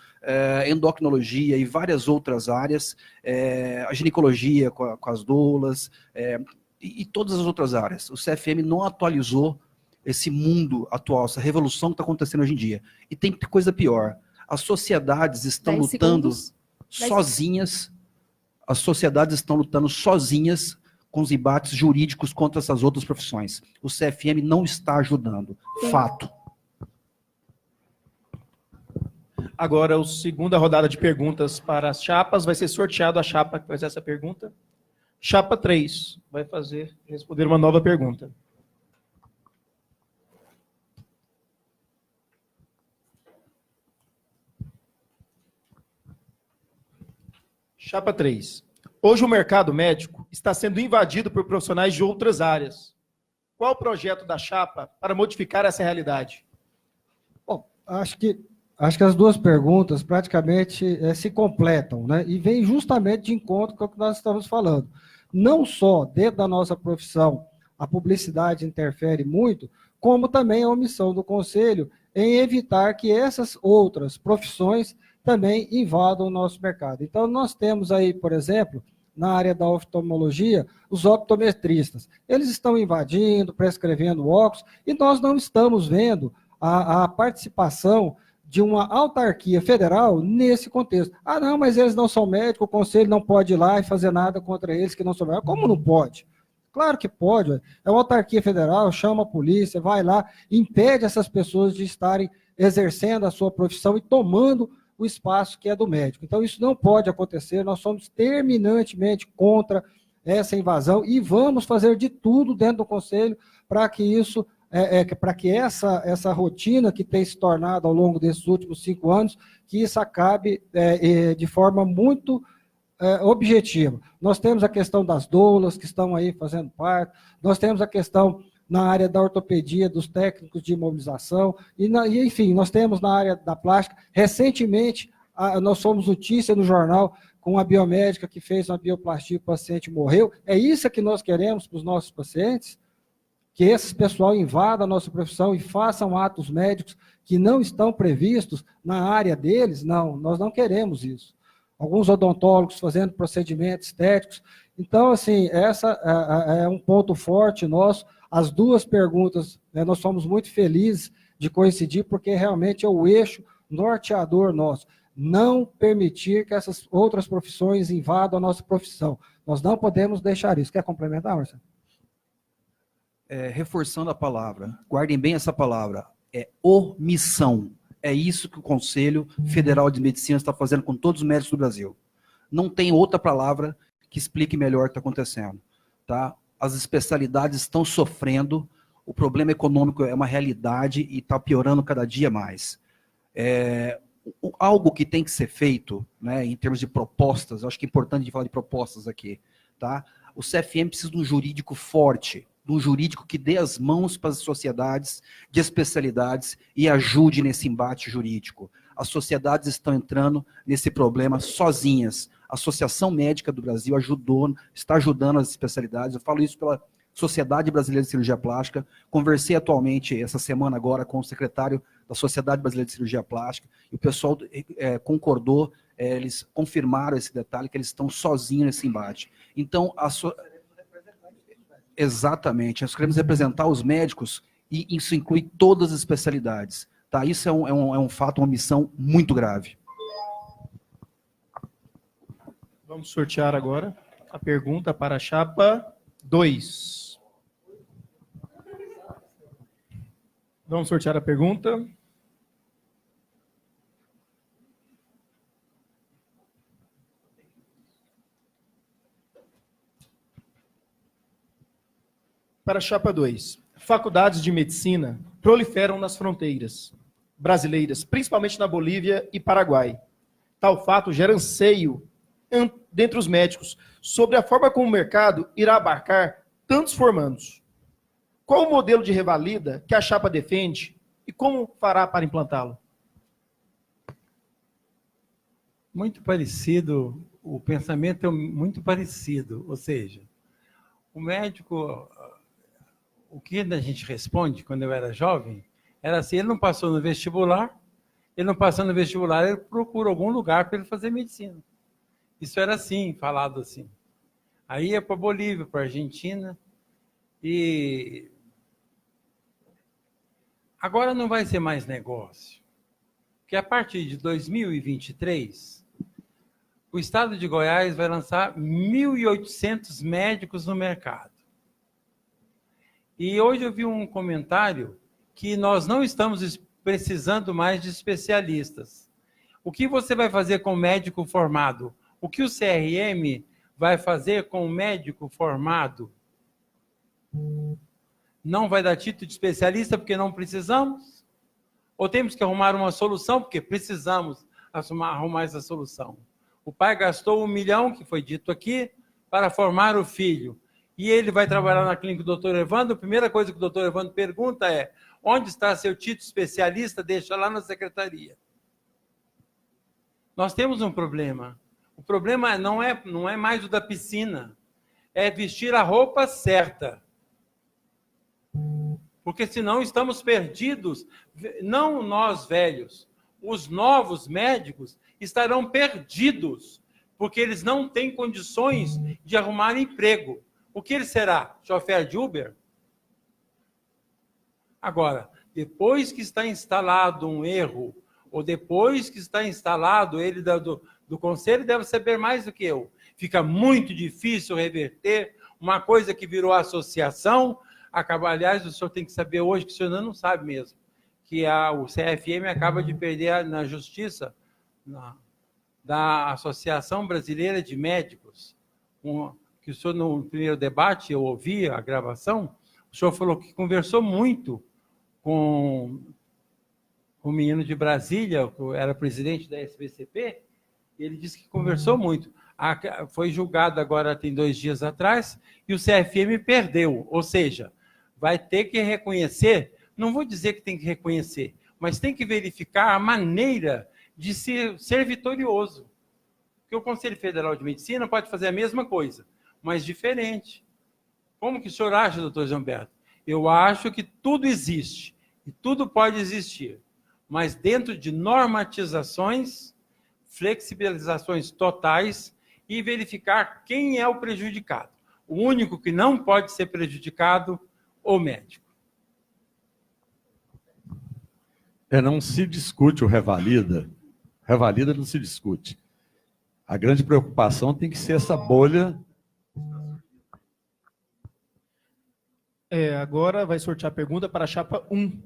endocrinologia e várias outras áreas, a ginecologia com as doulas, e todas as outras áreas. O CFM não atualizou esse mundo atual, essa revolução que está acontecendo hoje em dia. E tem coisa pior. As sociedades estão lutando sozinhas, as sociedades estão lutando sozinhas com os embates jurídicos contra essas outras profissões. O CFM não está ajudando. Fato. Agora, a segunda rodada de perguntas para as chapas, vai ser sorteado a chapa que faz essa pergunta. Chapa 3 vai responder uma nova pergunta. Chapa 3. Hoje o mercado médico está sendo invadido por profissionais de outras áreas. Qual o projeto da chapa para modificar essa realidade? Bom, acho que as duas perguntas praticamente se completam, né? E vem justamente de encontro com o que nós estamos falando. Não só dentro da nossa profissão a publicidade interfere muito, como também a omissão do Conselho em evitar que essas outras profissões também invadam o nosso mercado. Então, nós temos aí, por exemplo, na área da oftalmologia, os optometristas. Eles estão invadindo, prescrevendo óculos, e nós não estamos vendo a participação de uma autarquia federal nesse contexto. Ah, não, mas eles não são médicos, o conselho não pode ir lá e fazer nada contra eles que não são médicos. Como não pode? Claro que pode. Ué. É uma autarquia federal, chama a polícia, vai lá, impede essas pessoas de estarem exercendo a sua profissão e tomando o espaço que é do médico. Então, isso não pode acontecer, nós somos terminantemente contra essa invasão e vamos fazer de tudo dentro do Conselho para que isso, para que essa rotina que tem se tornado ao longo desses últimos 5 anos, que isso acabe de forma muito objetiva. Nós temos a questão das doulas que estão aí fazendo parte, nós temos a questão na área da ortopedia, dos técnicos de imobilização, enfim, nós temos na área da plástica. Recentemente, nós somos notícia no jornal com a biomédica que fez uma bioplastia e o paciente morreu. É isso que nós queremos para os nossos pacientes? Que esse pessoal invada a nossa profissão e façam atos médicos que não estão previstos na área deles? Não, nós não queremos isso. Alguns odontólogos fazendo procedimentos estéticos. Então, assim, essa é um ponto forte nosso. As duas perguntas, né, nós somos muito felizes de coincidir, porque realmente é o eixo norteador nosso. Não permitir que essas outras profissões invadam a nossa profissão. Nós não podemos deixar isso. Quer complementar, Marcelo? Reforçando a palavra, guardem bem essa palavra, é omissão. É isso que o Conselho Federal de Medicina está fazendo com todos os médicos do Brasil. Não tem outra palavra que explique melhor o que está acontecendo. Tá? As especialidades estão sofrendo, o problema econômico é uma realidade e está piorando cada dia mais. Algo que tem que ser feito, né, em termos de propostas, eu acho que é importante falar de propostas aqui. Tá? O CFM precisa de um jurídico forte, de um jurídico que dê as mãos para as sociedades de especialidades e ajude nesse embate jurídico. As sociedades estão entrando nesse problema sozinhas. A Associação Médica do Brasil está ajudando as especialidades. Eu falo isso pela Sociedade Brasileira de Cirurgia Plástica. Conversei atualmente, essa semana agora, com o secretário da Sociedade Brasileira de Cirurgia Plástica, e o pessoal concordou, eles confirmaram esse detalhe, que eles estão sozinhos nesse embate. Então, exatamente, nós queremos representar os médicos, e isso inclui todas as especialidades. Tá? Isso é um fato, uma missão muito grave. Vamos sortear agora a pergunta para a chapa 2. Vamos sortear a pergunta. Para a chapa 2. Faculdades de medicina proliferam nas fronteiras brasileiras, principalmente na Bolívia e Paraguai. Tal fato gera anseio dentre os médicos sobre a forma como o mercado irá abarcar tantos formandos. Qual o modelo de revalida que a chapa defende e como fará para implantá-lo? Muito parecido, o pensamento é muito parecido, ou seja, o médico, o que a gente responde quando eu era jovem, era assim, ele não passou no vestibular, ele procura algum lugar para ele fazer medicina. Isso era assim, falado assim. Aí ia para a Bolívia, para a Argentina, e agora não vai ser mais negócio, porque a partir de 2023, o estado de Goiás vai lançar 1.800 médicos no mercado. E hoje eu vi um comentário que nós não estamos precisando mais de especialistas. O que você vai fazer com o médico formado? O que o CRM vai fazer com o médico formado? Não vai dar título de especialista porque não precisamos? Ou temos que arrumar uma solução porque precisamos arrumar essa solução? O pai gastou 1 milhão, que foi dito aqui, para formar o filho. E ele vai trabalhar na clínica do Dr. Evandro. A primeira coisa que o Dr. Evandro pergunta é: onde está seu título especialista? Deixa lá na secretaria. Nós temos um problema. O problema não é mais o da piscina. É vestir a roupa certa. Porque senão estamos perdidos. Não nós velhos. Os novos médicos estarão perdidos, porque eles não têm condições de arrumar emprego. O que ele será? Chofer de Uber? Agora, Depois que está instalado um erro, ou depois que está instalado, ele do conselho deve saber mais do que eu. Fica muito difícil reverter uma coisa que virou associação. Aliás, o senhor tem que saber hoje, que o senhor não sabe mesmo, que o CFM acaba de perder na justiça da Associação Brasileira de Médicos, que o senhor, no primeiro debate, eu ouvi a gravação, o senhor falou que conversou muito com o menino de Brasília, que era presidente da SBCP, e ele disse que conversou muito. Foi julgado agora, tem 2 dias atrás, e o CFM perdeu, ou seja, vai ter que reconhecer, não vou dizer que tem que reconhecer, mas tem que verificar a maneira de ser vitorioso. Porque o Conselho Federal de Medicina pode fazer a mesma coisa, mas diferente. Como que o senhor acha, doutor Zé Humberto? Eu acho que tudo existe, e tudo pode existir, mas dentro de normatizações, flexibilizações totais e verificar quem é o prejudicado. O único que não pode ser prejudicado, o médico. Não se discute o revalida. Revalida não se discute. A grande preocupação tem que ser essa bolha. Agora vai sortear a pergunta para a chapa 1.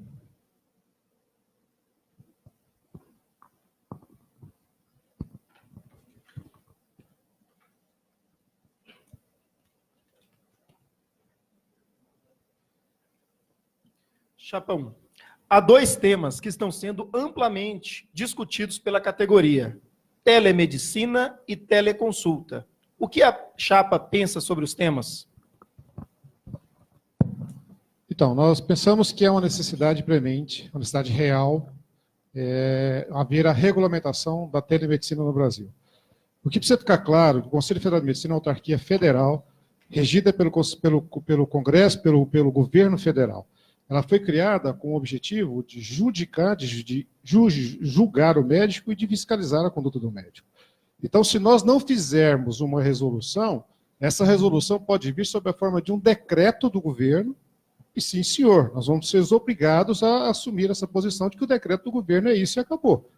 Chapa 1. Há 2 temas que estão sendo amplamente discutidos pela categoria: telemedicina e teleconsulta. O que a chapa pensa sobre os temas? Então, nós pensamos que é uma necessidade premente, uma necessidade real, haver a regulamentação da telemedicina no Brasil. O que precisa ficar claro, o Conselho Federal de Medicina é uma autarquia federal, regida pelo Congresso, pelo governo federal. Ela foi criada com o objetivo de julgar o médico e de fiscalizar a conduta do médico. Então, se nós não fizermos uma resolução, essa resolução pode vir sob a forma de um decreto do governo, e sim, senhor, nós vamos ser obrigados a assumir essa posição de que o decreto do governo é isso e acabou.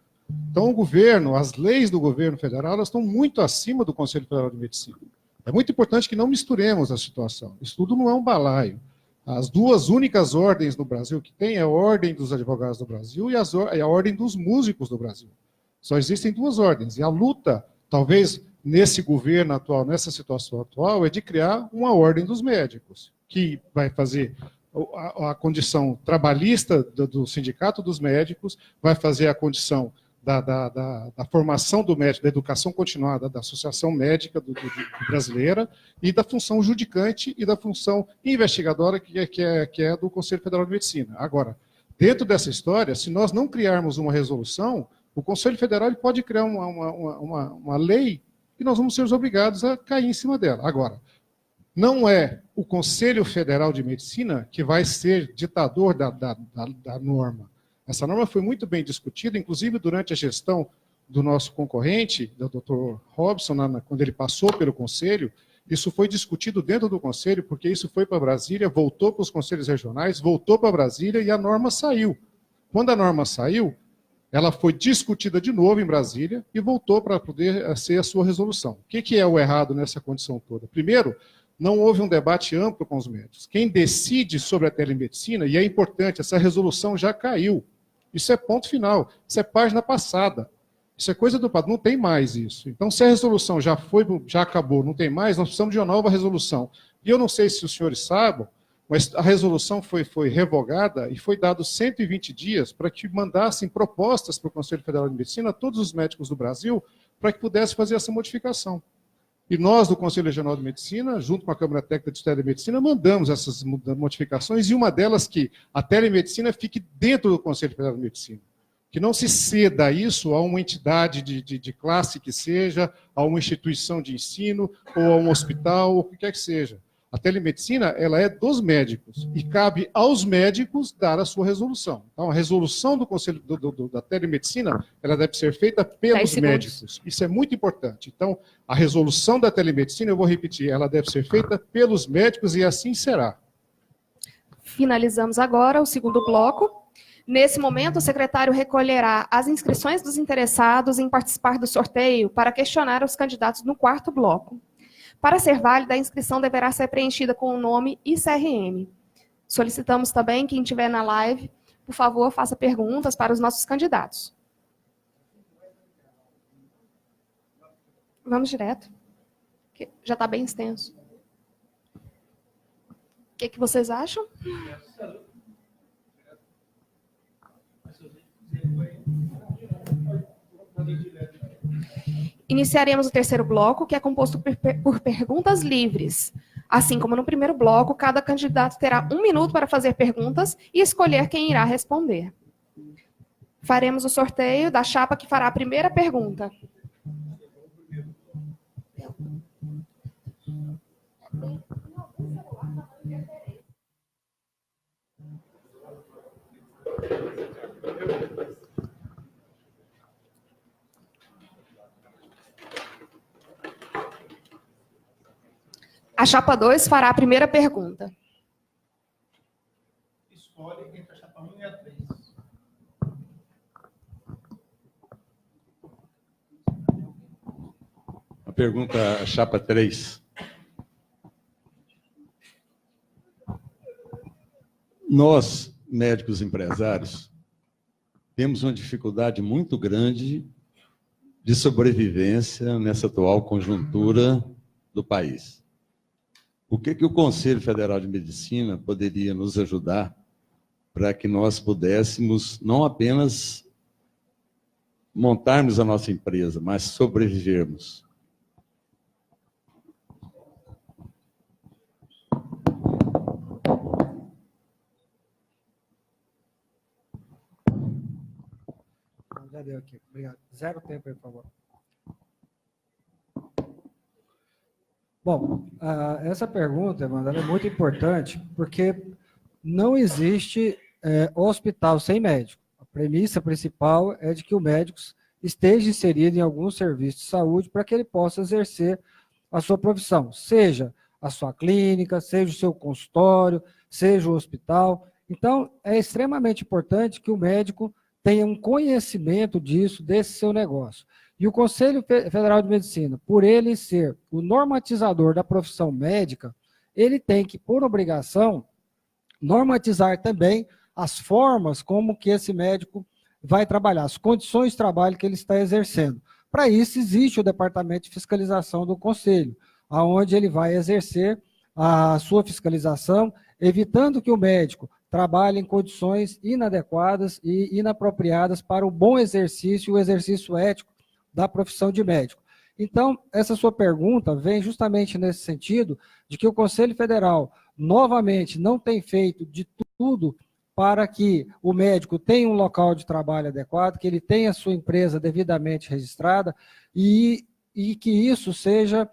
Então, o governo, as leis do governo federal, elas estão muito acima do Conselho Federal de Medicina. É muito importante que não misturemos a situação. Isso tudo não é um balaio. As 2 únicas ordens no Brasil que tem é a Ordem dos Advogados do Brasil e a Ordem dos Músicos do Brasil. Só existem 2 ordens. E a luta, talvez, nesse governo atual, nessa situação atual, é de criar uma Ordem dos Médicos, que vai fazer a condição trabalhista do Sindicato dos Médicos, vai fazer a condição da formação do médico, da educação continuada, da Associação Médica Brasileira, e da função judicante e da função investigadora, que é do Conselho Federal de Medicina. Agora, dentro dessa história, se nós não criarmos uma resolução, o Conselho Federal ele pode criar uma lei e nós vamos ser obrigados a cair em cima dela. Agora, não é o Conselho Federal de Medicina que vai ser ditador da norma. Essa norma foi muito bem discutida, inclusive durante a gestão do nosso concorrente, do Dr. Robson, quando ele passou pelo Conselho. Isso foi discutido dentro do Conselho, porque isso foi para Brasília, voltou para os conselhos regionais, voltou para Brasília e a norma saiu. Quando a norma saiu, ela foi discutida de novo em Brasília e voltou para poder ser a sua resolução. O que é o errado nessa condição toda? Primeiro, não houve um debate amplo com os médicos. Quem decide sobre a telemedicina, e é importante, essa resolução já caiu. Isso é ponto final, isso é página passada. Isso é coisa do passado, não tem mais isso. Então, se a resolução já acabou, não tem mais, nós precisamos de uma nova resolução. E eu não sei se os senhores sabem, mas a resolução foi revogada e foi dado 120 dias para que mandassem propostas para o Conselho Federal de Medicina, a todos os médicos do Brasil, para que pudesse fazer essa modificação. E nós, do Conselho Regional de Medicina, junto com a Câmara Técnica de Telemedicina, mandamos essas modificações, e uma delas que a telemedicina fique dentro do Conselho Federal de Medicina. Que não se ceda isso a uma entidade de classe que seja, a uma instituição de ensino, ou a um hospital, ou o que quer que seja. A telemedicina, ela é dos médicos, e cabe aos médicos dar a sua resolução. Então, a resolução do Conselho da Telemedicina, ela deve ser feita pelos médicos. Isso é muito importante. Então, a resolução da telemedicina, eu vou repetir, ela deve ser feita pelos médicos, e assim será. Finalizamos agora o segundo bloco. Nesse momento, o secretário recolherá as inscrições dos interessados em participar do sorteio para questionar os candidatos no quarto bloco. Para ser válida, a inscrição deverá ser preenchida com o nome e CRM. Solicitamos também, quem estiver na live, por favor, faça perguntas para os nossos candidatos. Vamos direto, que já está bem extenso. O que vocês acham? Iniciaremos o terceiro bloco, que é composto por perguntas livres. Assim como no primeiro bloco, cada candidato terá 1 minuto para fazer perguntas e escolher quem irá responder. Faremos o sorteio da chapa que fará a primeira pergunta. A chapa 2 fará a primeira pergunta. Escolhe entre a chapa 1 e a 3. A pergunta, a chapa 3. Nós, médicos empresários, temos uma dificuldade muito grande de sobrevivência nessa atual conjuntura do país. O que o Conselho Federal de Medicina poderia nos ajudar para que nós pudéssemos não apenas montarmos a nossa empresa, mas sobrevivermos? Já deu aqui, obrigado. 0 tempo aí, por favor. Bom, essa pergunta, Evandro, ela é muito importante, porque não existe hospital sem médico. A premissa principal é de que o médico esteja inserido em algum serviço de saúde para que ele possa exercer a sua profissão, seja a sua clínica, seja o seu consultório, seja o hospital. Então, é extremamente importante que o médico tenha um conhecimento disso, desse seu negócio. E o Conselho Federal de Medicina, por ele ser o normatizador da profissão médica, ele tem que, por obrigação, normatizar também as formas como que esse médico vai trabalhar, as condições de trabalho que ele está exercendo. Para isso, existe o Departamento de Fiscalização do Conselho, onde ele vai exercer a sua fiscalização, evitando que o médico trabalhe em condições inadequadas e inapropriadas para o bom exercício, o exercício ético da profissão de médico. Então, essa sua pergunta vem justamente nesse sentido de que o Conselho Federal, novamente, não tem feito de tudo para que o médico tenha um local de trabalho adequado, que ele tenha a sua empresa devidamente registrada e que isso seja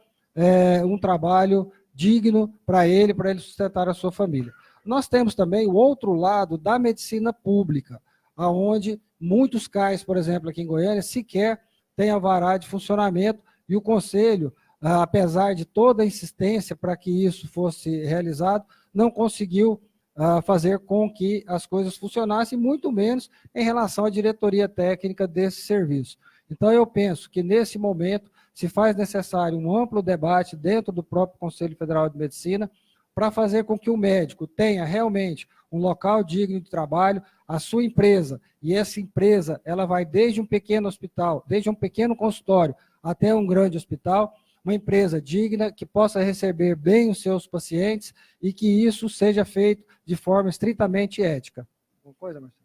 um trabalho digno para ele sustentar a sua família. Nós temos também o outro lado da medicina pública, onde muitos CAIs, por exemplo, aqui em Goiânia, sequer têm alvará de funcionamento, e o Conselho, apesar de toda a insistência para que isso fosse realizado, não conseguiu fazer com que as coisas funcionassem, muito menos em relação à diretoria técnica desse serviço. Então, eu penso que, nesse momento, se faz necessário um amplo debate dentro do próprio Conselho Federal de Medicina para fazer com que o médico tenha realmente um local digno de trabalho, a sua empresa, e essa empresa ela vai desde um pequeno hospital, desde um pequeno consultório até um grande hospital, uma empresa digna que possa receber bem os seus pacientes e que isso seja feito de forma estritamente ética. Alguma coisa, Marcelo?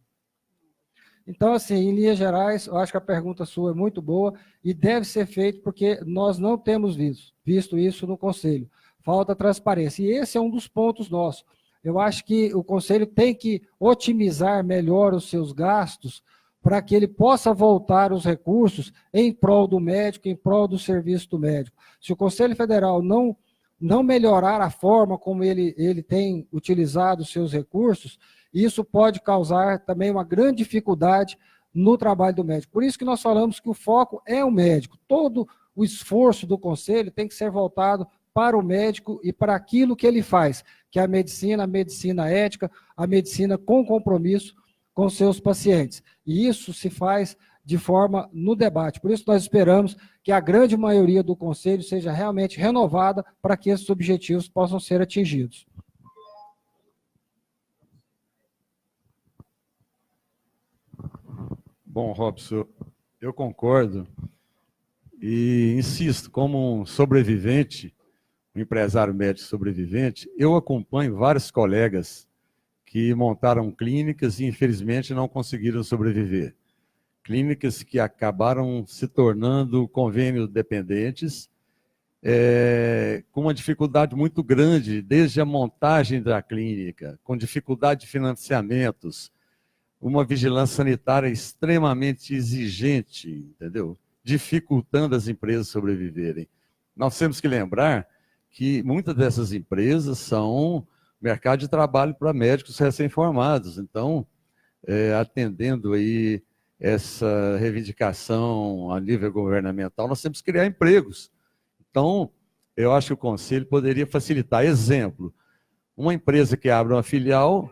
Então, assim, em linhas gerais, eu acho que a pergunta sua é muito boa e deve ser feita porque nós não temos visto isso no Conselho. Falta transparência. E esse é um dos pontos nossos. Eu acho que o Conselho tem que otimizar melhor os seus gastos para que ele possa voltar os recursos em prol do médico, em prol do serviço do médico. Se o Conselho Federal não melhorar a forma como ele tem utilizado os seus recursos, isso pode causar também uma grande dificuldade no trabalho do médico. Por isso que nós falamos que o foco é o médico. Todo o esforço do Conselho tem que ser voltado para o médico e para aquilo que ele faz, que é a medicina ética, a medicina com compromisso com seus pacientes. E isso se faz de forma no debate. Por isso, nós esperamos que a grande maioria do Conselho seja realmente renovada para que esses objetivos possam ser atingidos. Bom, Robson, eu concordo e insisto, como um sobrevivente, um empresário médico sobrevivente, eu acompanho vários colegas que montaram clínicas e, infelizmente, não conseguiram sobreviver. Clínicas que acabaram se tornando convênio dependentes, com uma dificuldade muito grande, desde a montagem da clínica, com dificuldade de financiamentos, uma vigilância sanitária extremamente exigente, entendeu? Dificultando as empresas sobreviverem. Nós temos que lembrar que muitas dessas empresas são mercado de trabalho para médicos recém-formados. Então, atendendo aí essa reivindicação a nível governamental, nós temos que criar empregos. Então, eu acho que o Conselho poderia facilitar. Exemplo, uma empresa que abre uma filial,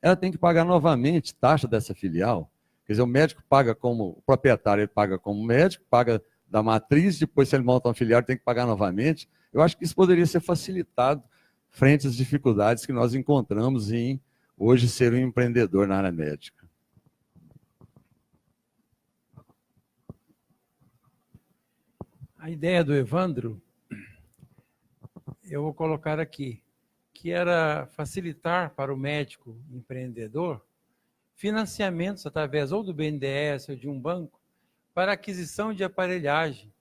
ela tem que pagar novamente taxa dessa filial. Quer dizer, o médico paga como, o proprietário ele paga como médico, paga da matriz, depois se ele monta uma filial, ele tem que pagar novamente. Eu acho que isso poderia ser facilitado frente às dificuldades que nós encontramos em hoje ser um empreendedor na área médica. A ideia do Evandro, eu vou colocar aqui, que era facilitar para o médico empreendedor financiamentos através ou do BNDES ou de um banco para aquisição de aparelhagem.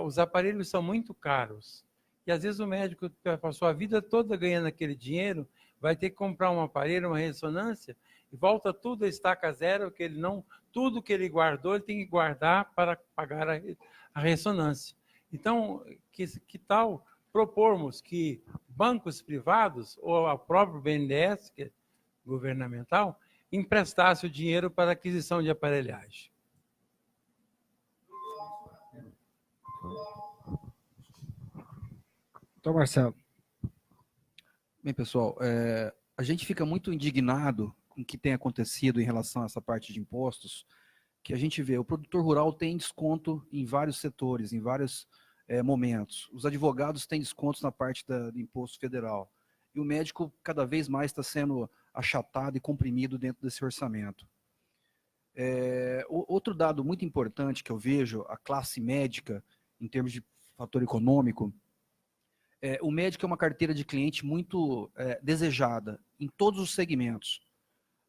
Os aparelhos são muito caros e às vezes o médico passou a vida toda ganhando aquele dinheiro, vai ter que comprar um aparelho, uma ressonância e volta tudo a estaca zero, que ele não, tudo que ele guardou ele tem que guardar para pagar a ressonância. Então, que tal propormos que bancos privados ou o próprio BNDES, que é governamental, emprestasse o dinheiro para aquisição de aparelhagem? Então, Marcelo. Bem, pessoal, a gente fica muito indignado com o que tem acontecido em relação a essa parte de impostos, que a gente vê, o produtor rural tem desconto em vários setores, em vários momentos. Os advogados têm descontos na parte do imposto federal. E o médico cada vez mais está sendo achatado e comprimido dentro desse orçamento. Outro dado muito importante que eu vejo, a classe médica, em termos de fator econômico, o médico é uma carteira de cliente muito desejada em todos os segmentos.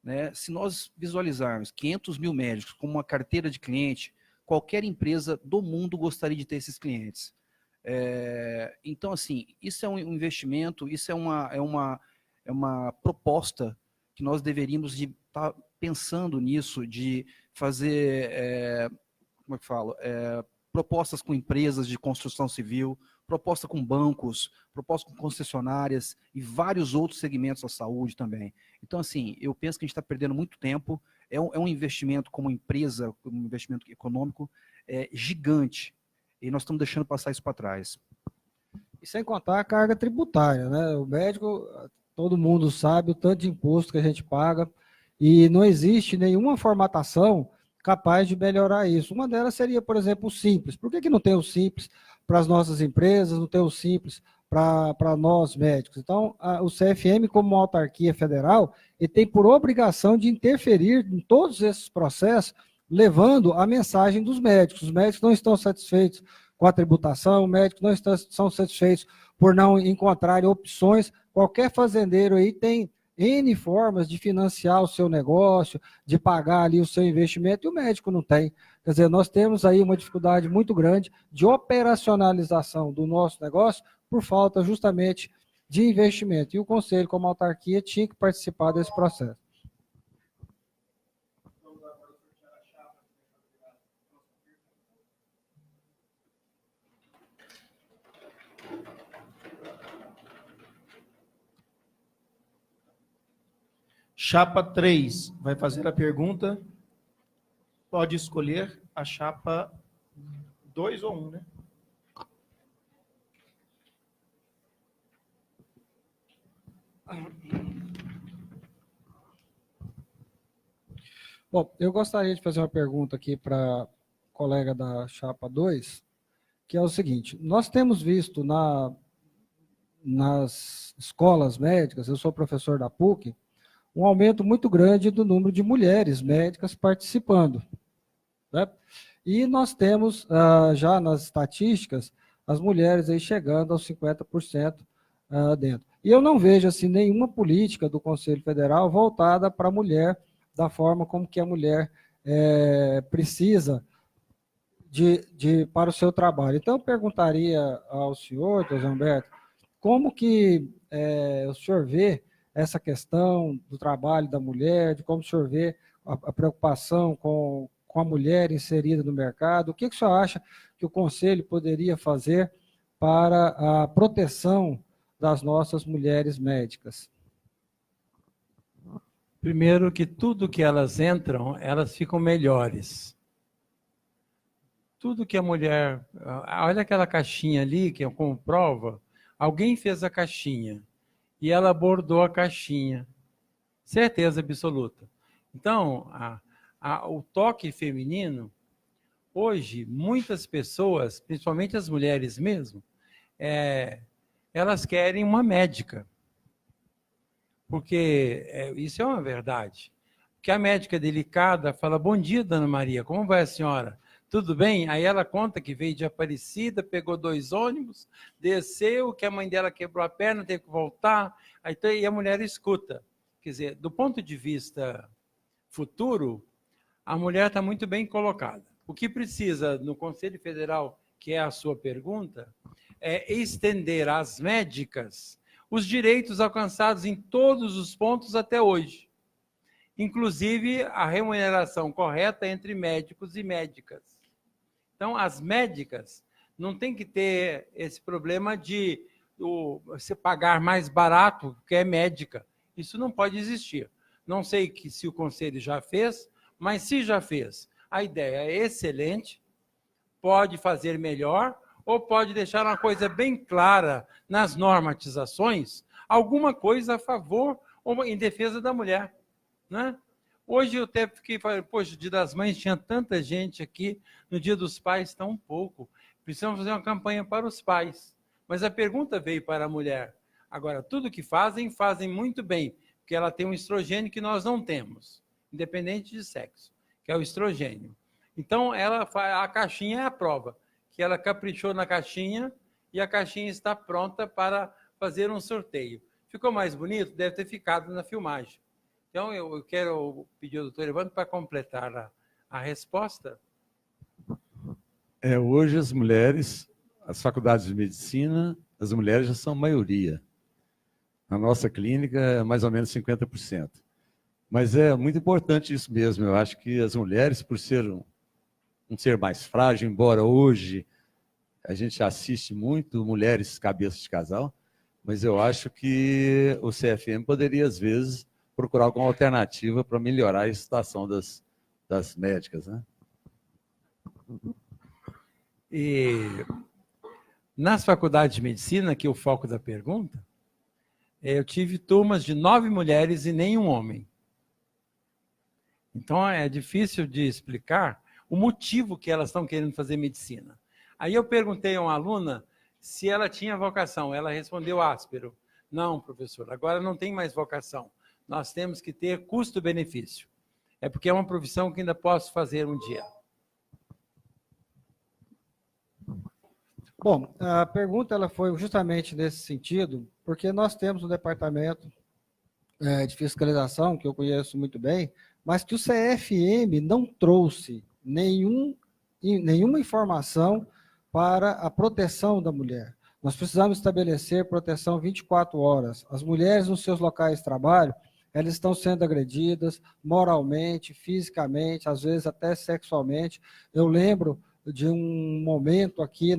Né? Se nós visualizarmos 500 mil médicos como uma carteira de cliente, qualquer empresa do mundo gostaria de ter esses clientes. Então, assim, isso é um investimento, isso é uma proposta que nós deveríamos estar pensando nisso, de fazer, como é que falo, propostas com empresas de construção civil, proposta com bancos, proposta com concessionárias e vários outros segmentos da saúde também. Então, assim, eu penso que a gente está perdendo muito tempo, é um investimento como empresa, um investimento econômico gigante, e nós estamos deixando passar isso para trás. E sem contar a carga tributária, né? O médico, todo mundo sabe o tanto de imposto que a gente paga, e não existe nenhuma formatação capaz de melhorar isso. Uma delas seria, por exemplo, o Simples. Por que não tem o Simples para as nossas empresas, não tem o Simples para nós médicos? Então, o CFM, como uma autarquia federal, ele tem por obrigação de interferir em todos esses processos, levando a mensagem dos médicos. Os médicos não estão satisfeitos com a tributação, os médicos não estão satisfeitos por não encontrarem opções. Qualquer fazendeiro aí tem N formas de financiar o seu negócio, de pagar ali o seu investimento, e o médico não tem. Quer dizer, nós temos aí uma dificuldade muito grande de operacionalização do nosso negócio por falta justamente de investimento. E o Conselho, como autarquia, tinha que participar desse processo. Chapa 3 vai fazer a pergunta. Pode escolher a chapa 2 ou 1, né? Bom, eu gostaria de fazer uma pergunta aqui para colega da Chapa 2, que é o seguinte: nós temos visto nas escolas médicas, eu sou professor da PUC, um aumento muito grande do número de mulheres médicas participando, né? E nós temos, já nas estatísticas, as mulheres aí chegando aos 50% dentro. E eu não vejo assim, nenhuma política do Conselho Federal voltada para a mulher, da forma como que a mulher precisa para o seu trabalho. Então, eu perguntaria ao senhor, José Humberto, como que o senhor vê essa questão do trabalho da mulher, de como o senhor vê a preocupação com a mulher inserida no mercado? O que o senhor acha que o Conselho poderia fazer para a proteção das nossas mulheres médicas? Primeiro que tudo que elas entram, elas ficam melhores. Tudo que a mulher... Olha aquela caixinha ali, que é como prova. Alguém fez a caixinha e ela bordou a caixinha. Certeza absoluta. Então, o toque feminino, hoje, muitas pessoas, principalmente as mulheres mesmo, elas querem uma médica. Porque isso é uma verdade. Porque a médica delicada fala: bom dia, dona Maria, como vai a senhora? Tudo bem? Aí ela conta que veio de Aparecida, pegou 2 ônibus, desceu, que a mãe dela quebrou a perna, teve que voltar. Aí a mulher escuta. Quer dizer, do ponto de vista futuro, a mulher está muito bem colocada. O que precisa no Conselho Federal, que é a sua pergunta, é estender às médicas os direitos alcançados em todos os pontos até hoje, inclusive a remuneração correta entre médicos e médicas. Então, as médicas não tem que ter esse problema de você pagar mais barato porque é médica. Isso não pode existir. Não sei se o Conselho já fez, mas se já fez, a ideia é excelente, pode fazer melhor, ou pode deixar uma coisa bem clara nas normatizações, alguma coisa a favor ou em defesa da mulher, né? Hoje eu até fiquei falando, poxa, Dia das Mães tinha tanta gente aqui, no Dia dos Pais tão pouco, precisamos fazer uma campanha para os pais. Mas a pergunta veio para a mulher. Agora, tudo que fazem, fazem muito bem, porque ela tem um estrogênio que nós não temos, independente de sexo, que é o estrogênio. Então, a caixinha é a prova, que ela caprichou na caixinha e a caixinha está pronta para fazer um sorteio. Ficou mais bonito? Deve ter ficado na filmagem. Então, eu quero pedir ao doutor Evandro para completar a resposta. Hoje as mulheres, as faculdades de medicina, as mulheres já são maioria. Na nossa clínica é mais ou menos 50%. Mas é muito importante isso mesmo. Eu acho que as mulheres, por ser um ser mais frágil, embora hoje a gente assiste muito mulheres cabeças de casal, mas eu acho que o CFM poderia, às vezes, procurar alguma alternativa para melhorar a situação das médicas, né? E nas faculdades de medicina, que é o foco da pergunta, eu tive turmas de 9 mulheres e nenhum homem. Então, é difícil de explicar o motivo que elas estão querendo fazer medicina. Aí eu perguntei a uma aluna se ela tinha vocação. Ela respondeu áspero: não, professor, agora não tem mais vocação. Nós temos que ter custo-benefício. É porque é uma profissão que ainda posso fazer um dia. Bom, a pergunta ela foi justamente nesse sentido, porque nós temos um departamento de fiscalização, que eu conheço muito bem, mas que o CFM não trouxe nenhuma informação para a proteção da mulher. Nós precisamos estabelecer proteção 24 horas. As mulheres nos seus locais de trabalho, elas estão sendo agredidas moralmente, fisicamente, às vezes até sexualmente. Eu lembro de um momento aqui,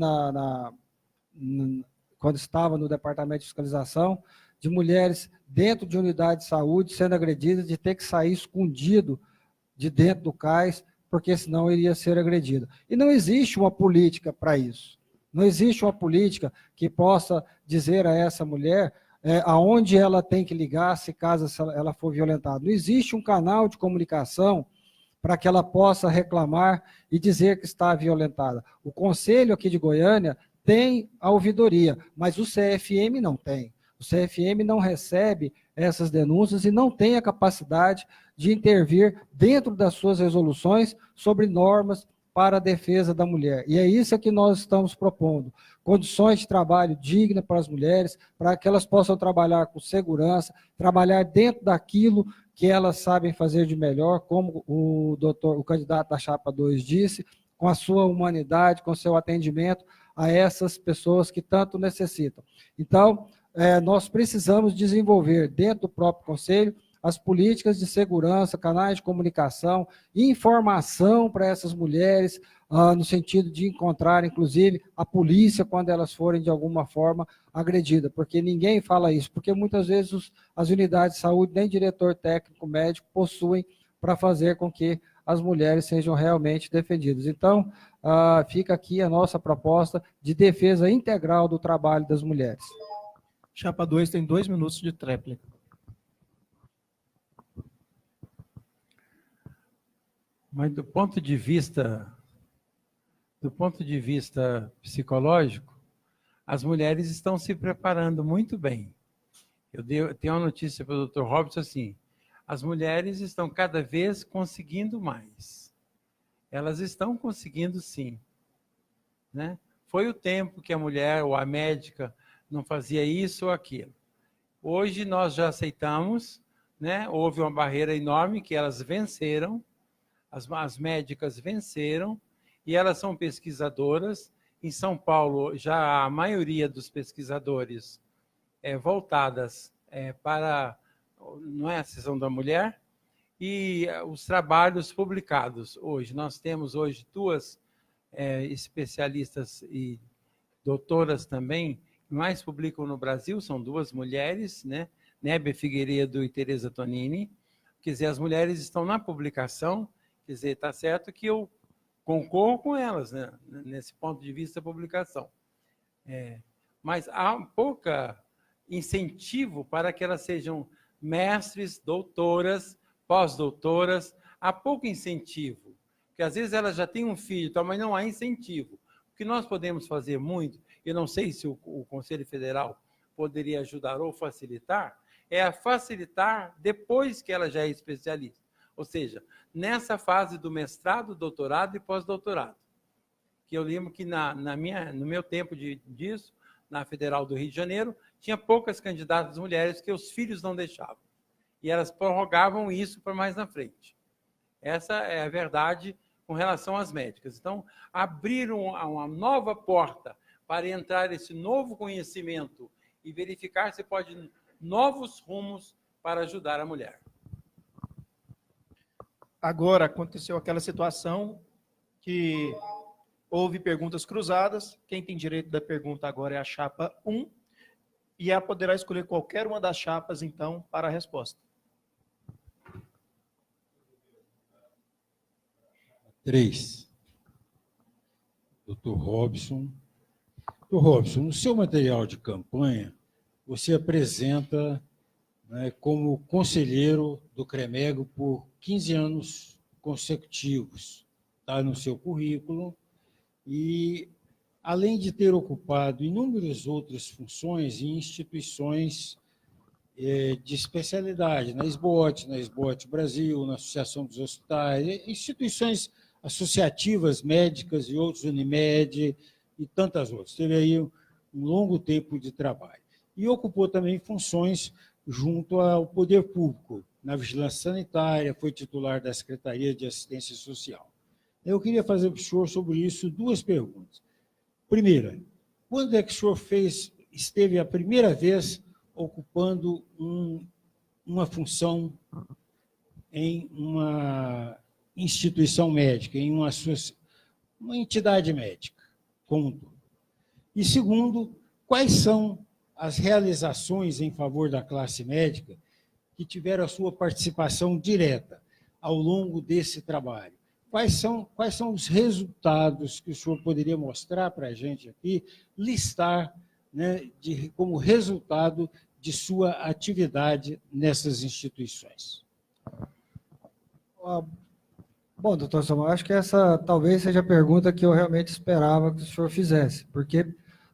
quando estava no departamento de fiscalização, de mulheres dentro de unidade de saúde sendo agredidas, de ter que sair escondido de dentro do cais, porque senão iria ser agredida. E não existe uma política para isso. Não existe uma política que possa dizer a essa mulher aonde ela tem que ligar se caso ela for violentada. Não existe um canal de comunicação para que ela possa reclamar e dizer que está violentada. O Conselho aqui de Goiânia tem a ouvidoria, mas o CFM não tem. O CFM não recebe essas denúncias e não tem a capacidade de intervir dentro das suas resoluções sobre normas para a defesa da mulher. E é isso que nós estamos propondo. Condições de trabalho dignas para as mulheres, para que elas possam trabalhar com segurança, trabalhar dentro daquilo que elas sabem fazer de melhor, como o candidato da Chapa 2 disse, com a sua humanidade, com o seu atendimento a essas pessoas que tanto necessitam. Então, nós precisamos desenvolver dentro do próprio Conselho as políticas de segurança, canais de comunicação, informação para essas mulheres, no sentido de encontrar, inclusive, a polícia quando elas forem, de alguma forma, agredidas, porque ninguém fala isso, porque muitas vezes as unidades de saúde, nem diretor técnico médico possuem para fazer com que as mulheres sejam realmente defendidas. Então, fica aqui a nossa proposta de defesa integral do trabalho das mulheres. Chapa 2 tem 2 minutos de tréplica. Mas do ponto de vista psicológico, as mulheres estão se preparando muito bem. Eu tenho uma notícia para o Dr. Robson assim: as mulheres estão cada vez conseguindo mais. Elas estão conseguindo, sim, né? Foi o tempo que a mulher ou a médica não fazia isso ou aquilo. Hoje nós já aceitamos, né? Houve uma barreira enorme que elas venceram, as médicas venceram, e elas são pesquisadoras. Em São Paulo, já a maioria dos pesquisadores voltadas para, não é a seção da mulher, e os trabalhos publicados hoje. Nós temos hoje 2 especialistas e doutoras também, que mais publicam no Brasil, são 2 mulheres, né? Nébia Figueiredo e Tereza Tonini. Quer dizer, as mulheres estão na publicação, quer dizer, está certo que eu concordo com elas, né, nesse ponto de vista da publicação. Mas há pouca incentivo para que elas sejam mestres, doutoras, pós-doutoras. Há pouco incentivo, porque às vezes elas já têm um filho, mas não há incentivo. O que nós podemos fazer muito, eu não sei se o Conselho Federal poderia ajudar ou facilitar, é a facilitar depois que ela já é especialista. Ou seja, nessa fase do mestrado, doutorado e pós-doutorado. Que eu lembro que no meu tempo disso, na Federal do Rio de Janeiro, tinha poucas candidatas mulheres que os filhos não deixavam. E elas prorrogavam isso para mais na frente. Essa é a verdade com relação às médicas. Então, abriram uma nova porta para entrar esse novo conhecimento e verificar se pode novos rumos para ajudar a mulher. Agora, aconteceu aquela situação que houve perguntas cruzadas. Quem tem direito da pergunta agora é a chapa 1, e ela poderá escolher qualquer uma das chapas, então, para a resposta. 3. Dr. Robson. Dr. Robson, no seu material de campanha, você apresenta, né, como conselheiro do CREMEGO por 15 anos consecutivos. Está no seu currículo. E, além de ter ocupado inúmeras outras funções em instituições de especialidade, na SBOT Brasil, na Associação dos Hospitais, instituições associativas médicas e outros, Unimed e tantas outras. Teve aí um longo tempo de trabalho. E ocupou também funções junto ao poder público, na vigilância sanitária, foi titular da Secretaria de Assistência Social. Eu queria fazer para o senhor sobre isso 2 perguntas. Primeira, quando é que o senhor esteve a primeira vez ocupando uma função em uma instituição médica, em uma entidade médica, como um todo? E segundo, quais são as realizações em favor da classe médica que tiveram a sua participação direta ao longo desse trabalho? Quais são os resultados que o senhor poderia mostrar para a gente aqui, listar, né, como resultado de sua atividade nessas instituições? Bom, doutor Samuel, acho que essa talvez seja a pergunta que eu realmente esperava que o senhor fizesse, porque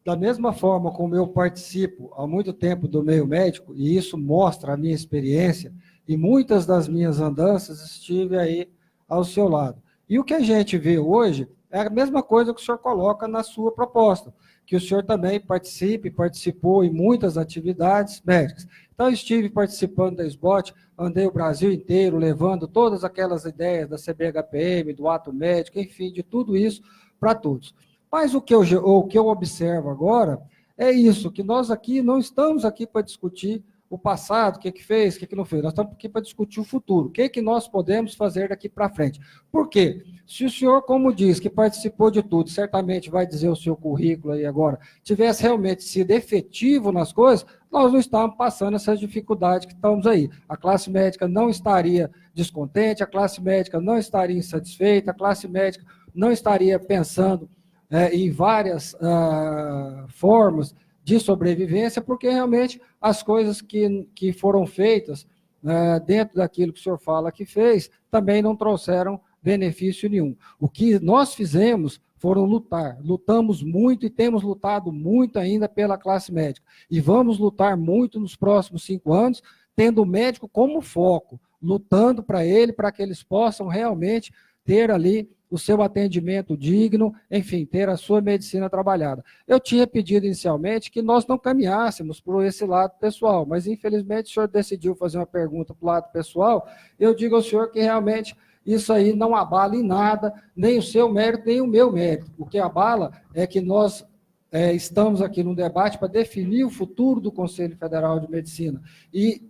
da mesma forma como eu participo há muito tempo do meio médico, e isso mostra a minha experiência, e muitas das minhas andanças estive aí ao seu lado. E o que a gente vê hoje é a mesma coisa que o senhor coloca na sua proposta, que o senhor também participou em muitas atividades médicas. Então, eu estive participando da SBOT, andei o Brasil inteiro, levando todas aquelas ideias da CBHPM, do ato médico, enfim, de tudo isso para todos. Mas o que eu observo agora é isso, que nós aqui não estamos aqui para discutir o passado, o que fez, o que não fez. Nós estamos aqui para discutir o futuro. O que nós podemos fazer daqui para frente? Por quê? Se o senhor, como diz, que participou de tudo, certamente vai dizer o seu currículo aí agora, tivesse realmente sido efetivo nas coisas, nós não estávamos passando essas dificuldades que estamos aí. A classe médica não estaria descontente, a classe médica não estaria insatisfeita, a classe médica não estaria pensando em várias formas de sobrevivência, porque realmente as coisas que foram feitas dentro daquilo que o senhor fala que fez, também não trouxeram benefício nenhum. O que nós fizemos foram lutar. Lutamos muito e temos lutado muito ainda pela classe médica. E vamos lutar muito nos próximos 5 anos, tendo o médico como foco, lutando para ele, para que eles possam realmente ter ali o seu atendimento digno, enfim, ter a sua medicina trabalhada. Eu tinha pedido inicialmente que nós não caminhássemos por esse lado pessoal, mas infelizmente o senhor decidiu fazer uma pergunta para o lado pessoal. Eu digo ao senhor que realmente isso aí não abala em nada, nem o seu mérito, nem o meu mérito. O que abala é que nós estamos aqui num debate para definir o futuro do Conselho Federal de Medicina. E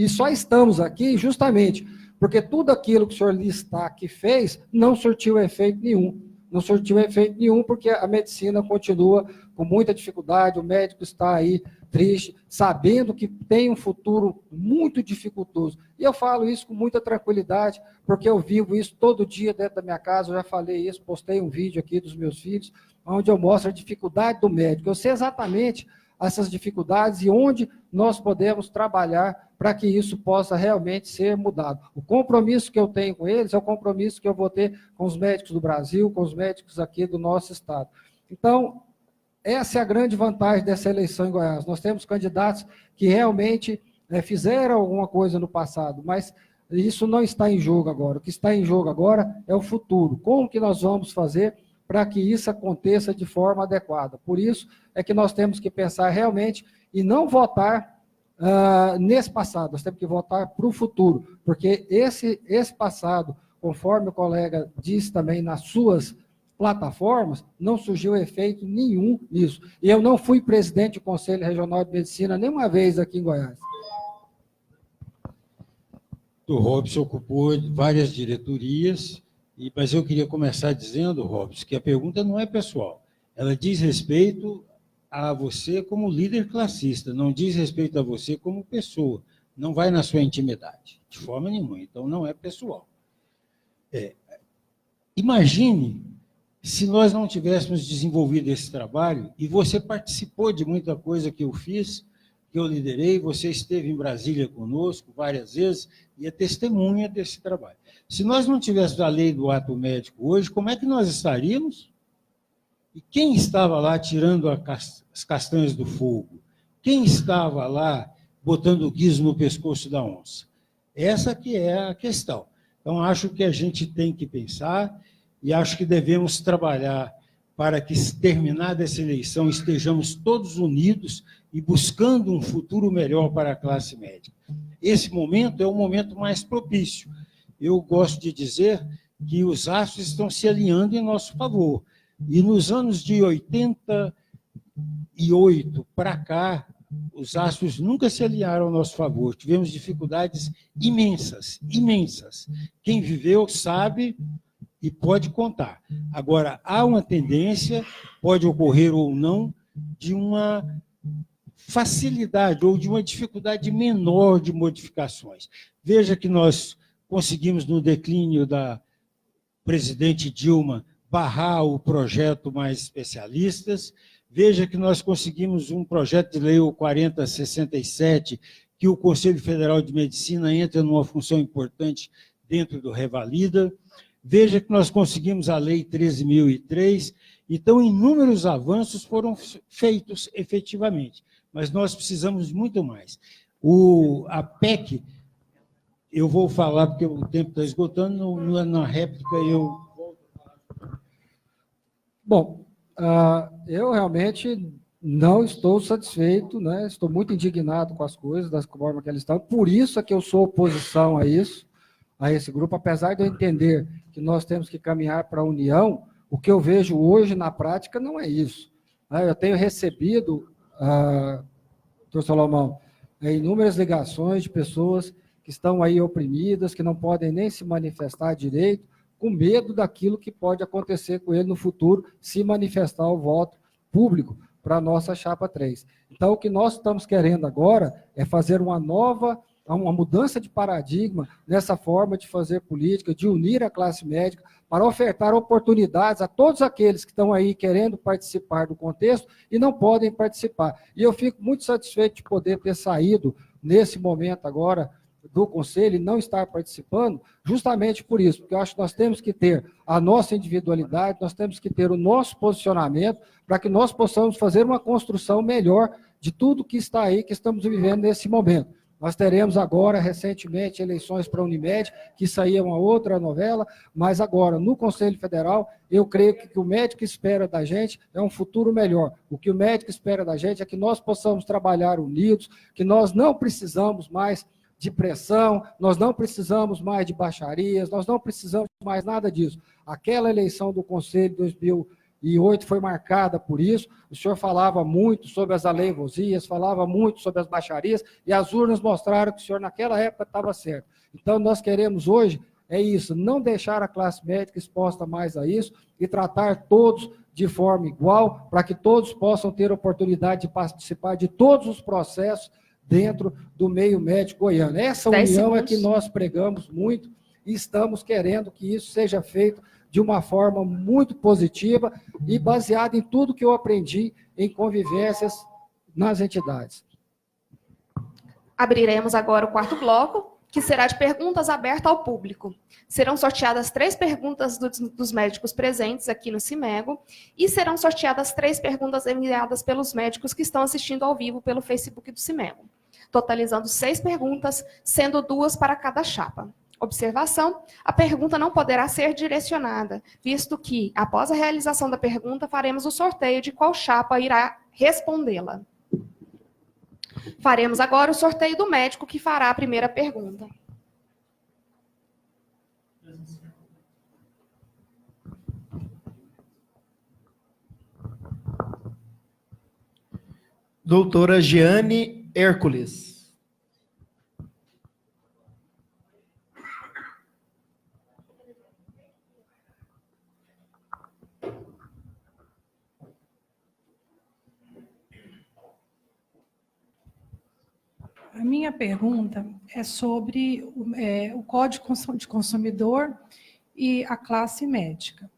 só estamos aqui justamente porque tudo aquilo que o senhor listar que fez não surtiu efeito nenhum. Não surtiu efeito nenhum porque a medicina continua com muita dificuldade, o médico está aí triste, sabendo que tem um futuro muito dificultoso. E eu falo isso com muita tranquilidade, porque eu vivo isso todo dia dentro da minha casa, eu já falei isso, postei um vídeo aqui dos meus filhos, onde eu mostro a dificuldade do médico. Eu sei exatamente essas dificuldades e onde nós podemos trabalhar para que isso possa realmente ser mudado. O compromisso que eu tenho com eles é o compromisso que eu vou ter com os médicos do Brasil, com os médicos aqui do nosso estado. Então, essa é a grande vantagem dessa eleição em Goiás. Nós temos candidatos que realmente fizeram alguma coisa no passado, mas isso não está em jogo agora. O que está em jogo agora é o futuro. Como que nós vamos fazer para que isso aconteça de forma adequada? Por isso é que nós temos que pensar realmente e não votar nesse passado, nós temos que votar para o futuro, porque esse passado, conforme o colega disse também nas suas plataformas, não surgiu efeito nenhum nisso. E eu não fui presidente do Conselho Regional de Medicina nenhuma vez aqui em Goiás. O Robson ocupou várias diretorias, mas eu queria começar dizendo, Robson, que a pergunta não é pessoal, ela diz respeito a você como líder classista, não diz respeito a você como pessoa, não vai na sua intimidade, de forma nenhuma, então não é pessoal. Imagine se nós não tivéssemos desenvolvido esse trabalho, e você participou de muita coisa que eu fiz, que eu liderei, você esteve em Brasília conosco várias vezes, e é testemunha desse trabalho. Se nós não tivéssemos a lei do ato médico hoje, como é que nós estaríamos? E quem estava lá tirando as castanhas do fogo? Quem estava lá botando o guiso no pescoço da onça? Essa que é a questão. Então, acho que a gente tem que pensar e acho que devemos trabalhar para que, terminada essa eleição, estejamos todos unidos e buscando um futuro melhor para a classe médica. Esse momento é o momento mais propício. Eu gosto de dizer que os astros estão se alinhando em nosso favor. E nos anos de 88 para cá, os astros nunca se alinharam ao nosso favor. Tivemos dificuldades imensas, imensas. Quem viveu sabe e pode contar. Agora, há uma tendência, pode ocorrer ou não, de uma facilidade ou de uma dificuldade menor de modificações. Veja que nós conseguimos, no declínio da presidente Dilma, barrar o projeto Mais Especialistas. Veja que nós conseguimos um projeto de lei, o 4067, que o Conselho Federal de Medicina entra numa função importante dentro do Revalida. Veja que nós conseguimos a Lei 13.003, então inúmeros avanços foram feitos efetivamente, mas nós precisamos de muito mais. A PEC, eu vou falar porque o tempo está esgotando, na réplica eu... Bom, eu realmente não estou satisfeito, né? Estou muito indignado com as coisas, da forma que elas estão. Por isso é que eu sou oposição a isso, a esse grupo, apesar de eu entender que nós temos que caminhar para a união, o que eu vejo hoje na prática não é isso. Eu tenho recebido, doutor Salomão, inúmeras ligações de pessoas que estão aí oprimidas, que não podem nem se manifestar direito, com medo daquilo que pode acontecer com ele no futuro, se manifestar o voto público para a nossa chapa 3. Então, o que nós estamos querendo agora é fazer uma mudança de paradigma nessa forma de fazer política, de unir a classe médica, para ofertar oportunidades a todos aqueles que estão aí querendo participar do contexto e não podem participar. E eu fico muito satisfeito de poder ter saído, nesse momento agora, do Conselho e não estar participando, justamente por isso, porque eu acho que nós temos que ter a nossa individualidade, nós temos que ter o nosso posicionamento, para que nós possamos fazer uma construção melhor de tudo que está aí, que estamos vivendo nesse momento. Nós teremos agora, recentemente, eleições para a Unimed, que isso aí é uma outra novela, mas agora, no Conselho Federal, eu creio que o que o médico espera da gente é um futuro melhor. O que o médico espera da gente é que nós possamos trabalhar unidos, que nós não precisamos mais de pressão, nós não precisamos mais de baixarias, nós não precisamos mais nada disso. Aquela eleição do Conselho de 2008 foi marcada por isso, o senhor falava muito sobre as aleivosias, falava muito sobre as baixarias, e as urnas mostraram que o senhor naquela época estava certo. Então, nós queremos hoje, é isso, não deixar a classe médica exposta mais a isso, e tratar todos de forma igual, para que todos possam ter oportunidade de participar de todos os processos dentro do meio médico goiano. Essa união é que nós pregamos muito e estamos querendo que isso seja feito de uma forma muito positiva e baseada em tudo que eu aprendi em convivências nas entidades. Abriremos agora o quarto bloco, que será de perguntas abertas ao público. Serão sorteadas 3 perguntas dos médicos presentes aqui no CIMEGO e serão sorteadas 3 perguntas enviadas pelos médicos que estão assistindo ao vivo pelo Facebook do CIMEGO, totalizando 6 perguntas, sendo 2 para cada chapa. Observação: a pergunta não poderá ser direcionada, visto que, após a realização da pergunta, faremos o sorteio de qual chapa irá respondê-la. Faremos agora o sorteio do médico que fará a primeira pergunta. Doutora Jeane Hércules. A minha pergunta é sobre o Código de Consumidor e a classe médica.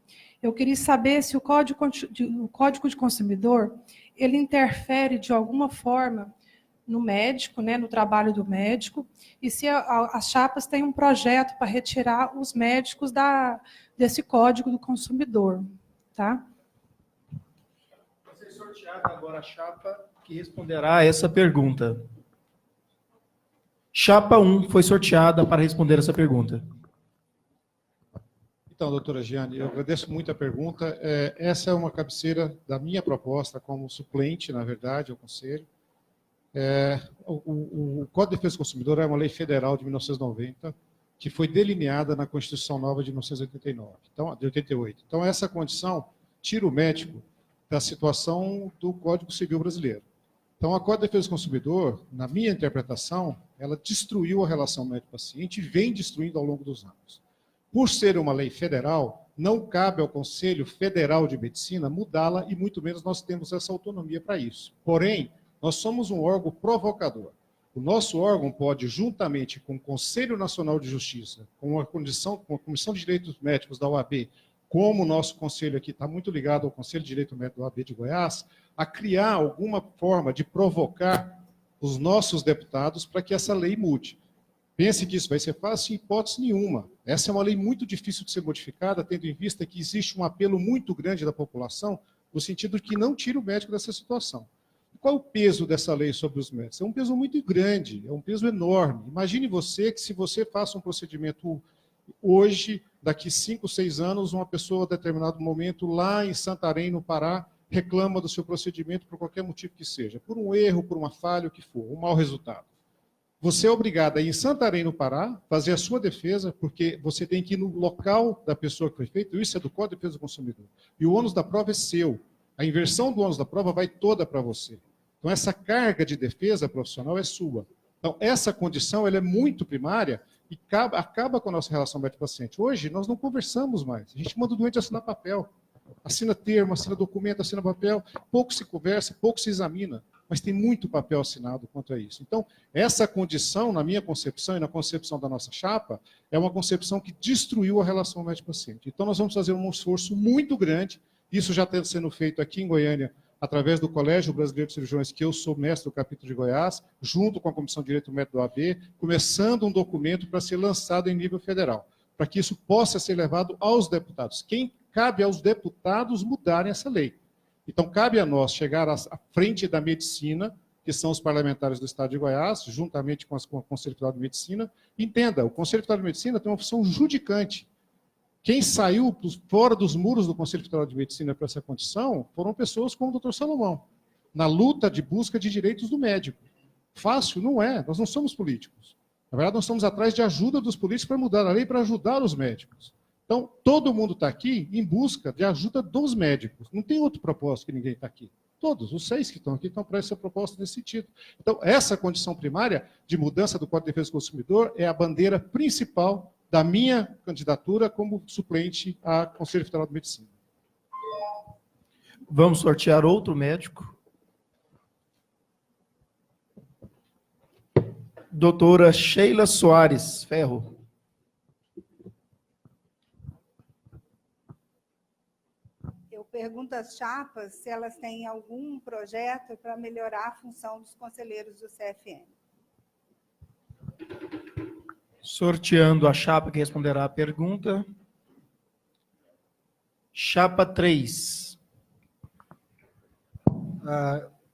Eu queria saber se o Código de Consumidor ele interfere de alguma forma no médico, né, no trabalho do médico, e se as chapas têm um projeto para retirar os médicos desse Código do Consumidor. Tá? Vai ser sorteada agora a chapa que responderá a essa pergunta. Chapa 1 foi sorteada para responder essa pergunta. Então, doutora Giane, eu agradeço muito a pergunta. Essa é uma cabeceira da minha proposta como suplente, na verdade, ao Conselho. O Código de Defesa do Consumidor é uma lei federal de 1990, que foi delineada na Constituição Nova de 1989, de 88. Então, essa condição tira o médico da situação do Código Civil brasileiro. Então, a Código de Defesa do Consumidor, na minha interpretação, ela destruiu a relação médico-paciente e vem destruindo ao longo dos anos. Por ser uma lei federal, não cabe ao Conselho Federal de Medicina mudá-la e muito menos nós temos essa autonomia para isso. Porém, nós somos um órgão provocador. O nosso órgão pode, juntamente com o Conselho Nacional de Justiça, com a Comissão de Direitos Médicos da OAB, como o nosso conselho aqui está muito ligado ao Conselho de Direito Médico da OAB de Goiás, a criar alguma forma de provocar os nossos deputados para que essa lei mude. pense que isso vai ser fácil, em hipótese nenhuma. Essa é uma lei muito difícil de ser modificada, tendo em vista que existe um apelo muito grande da população, no sentido de que não tire o médico dessa situação. Qual o peso dessa lei sobre os médicos? É um peso muito grande, é um peso enorme. Imagine você que se você faça um procedimento hoje, daqui 5, 6 anos, uma pessoa, a determinado momento, lá em Santarém, no Pará, reclama do seu procedimento por qualquer motivo que seja, por um erro, por uma falha, o que for, um mau resultado. Você é obrigado a ir em Santarém, no Pará, fazer a sua defesa, porque você tem que ir no local da pessoa que foi feito, isso é do Código de Defesa do Consumidor. E o ônus da prova é seu. A inversão do ônus da prova vai toda para você. Então, essa carga de defesa profissional é sua. Então, essa condição ela é muito primária e acaba com a nossa relação médico-paciente. Hoje, nós não conversamos mais. A gente manda o doente assinar papel. Assina termo, assina documento, assina papel. Pouco se conversa, pouco se examina. Mas tem muito papel assinado quanto a isso. Então, essa condição, na minha concepção e na concepção da nossa chapa, é uma concepção que destruiu a relação médico-paciente. Então, nós vamos fazer um esforço muito grande. Isso já está sendo feito aqui em Goiânia, através do Colégio Brasileiro de Cirurgiões, que eu sou mestre do capítulo de Goiás, junto com a Comissão de Direito Médico do AB, começando um documento para ser lançado em nível federal, para que isso possa ser levado aos deputados. Cabe aos deputados mudarem essa lei. Então, cabe a nós chegar à frente da medicina, que são os parlamentares do Estado de Goiás, juntamente com o Conselho Federal de Medicina. Entenda, o Conselho Federal de Medicina tem uma função judicante. Quem saiu fora dos muros do Conselho Federal de Medicina para essa condição foram pessoas como o Dr. Salomão, na luta de busca de direitos do médico. Fácil? Não é. Nós não somos políticos. Na verdade, nós estamos atrás de ajuda dos políticos para mudar a lei, para ajudar os médicos. Então, todo mundo está aqui em busca de ajuda dos médicos. Não tem outro propósito que ninguém está aqui. Todos, os 6 que estão aqui, estão para essa proposta nesse sentido. Então, essa condição primária de mudança do Código de Defesa do Consumidor é a bandeira principal da minha candidatura como suplente a Conselho Federal de Medicina. Vamos sortear outro médico. Doutora Sheila Soares Ferro. Eu pergunto às chapas se elas têm algum projeto para melhorar a função dos conselheiros do CFM. Sorteando a chapa que responderá a pergunta. Chapa 3.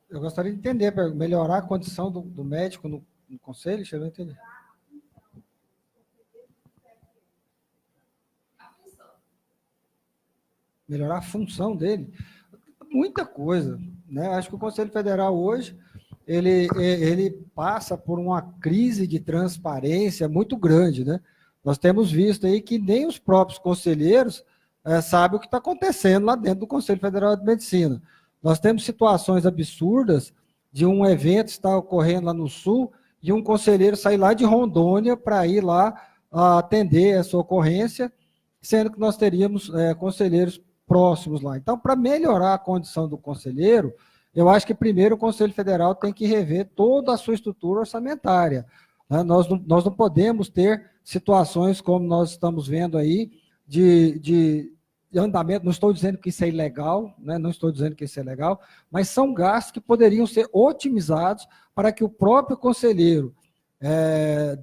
Eu gostaria de entender, para melhorar a condição do médico no conselho, deixa eu entender. Melhorar a função dele? Muita coisa, né? Acho que o Conselho Federal hoje, ele passa por uma crise de transparência muito grande, né? Nós temos visto aí que nem os próprios conselheiros sabem o que está acontecendo lá dentro do Conselho Federal de Medicina. Nós temos situações absurdas de um evento estar ocorrendo lá no Sul e um conselheiro sair lá de Rondônia para ir lá atender essa ocorrência, sendo que nós teríamos conselheiros próximos lá. Então, para melhorar a condição do conselheiro, eu acho que primeiro o Conselho Federal tem que rever toda a sua estrutura orçamentária. Né? Nós não podemos ter situações como nós estamos vendo aí de andamento, não estou dizendo que isso é ilegal, né? Não estou dizendo que isso é legal, mas são gastos que poderiam ser otimizados para que o próprio conselheiro,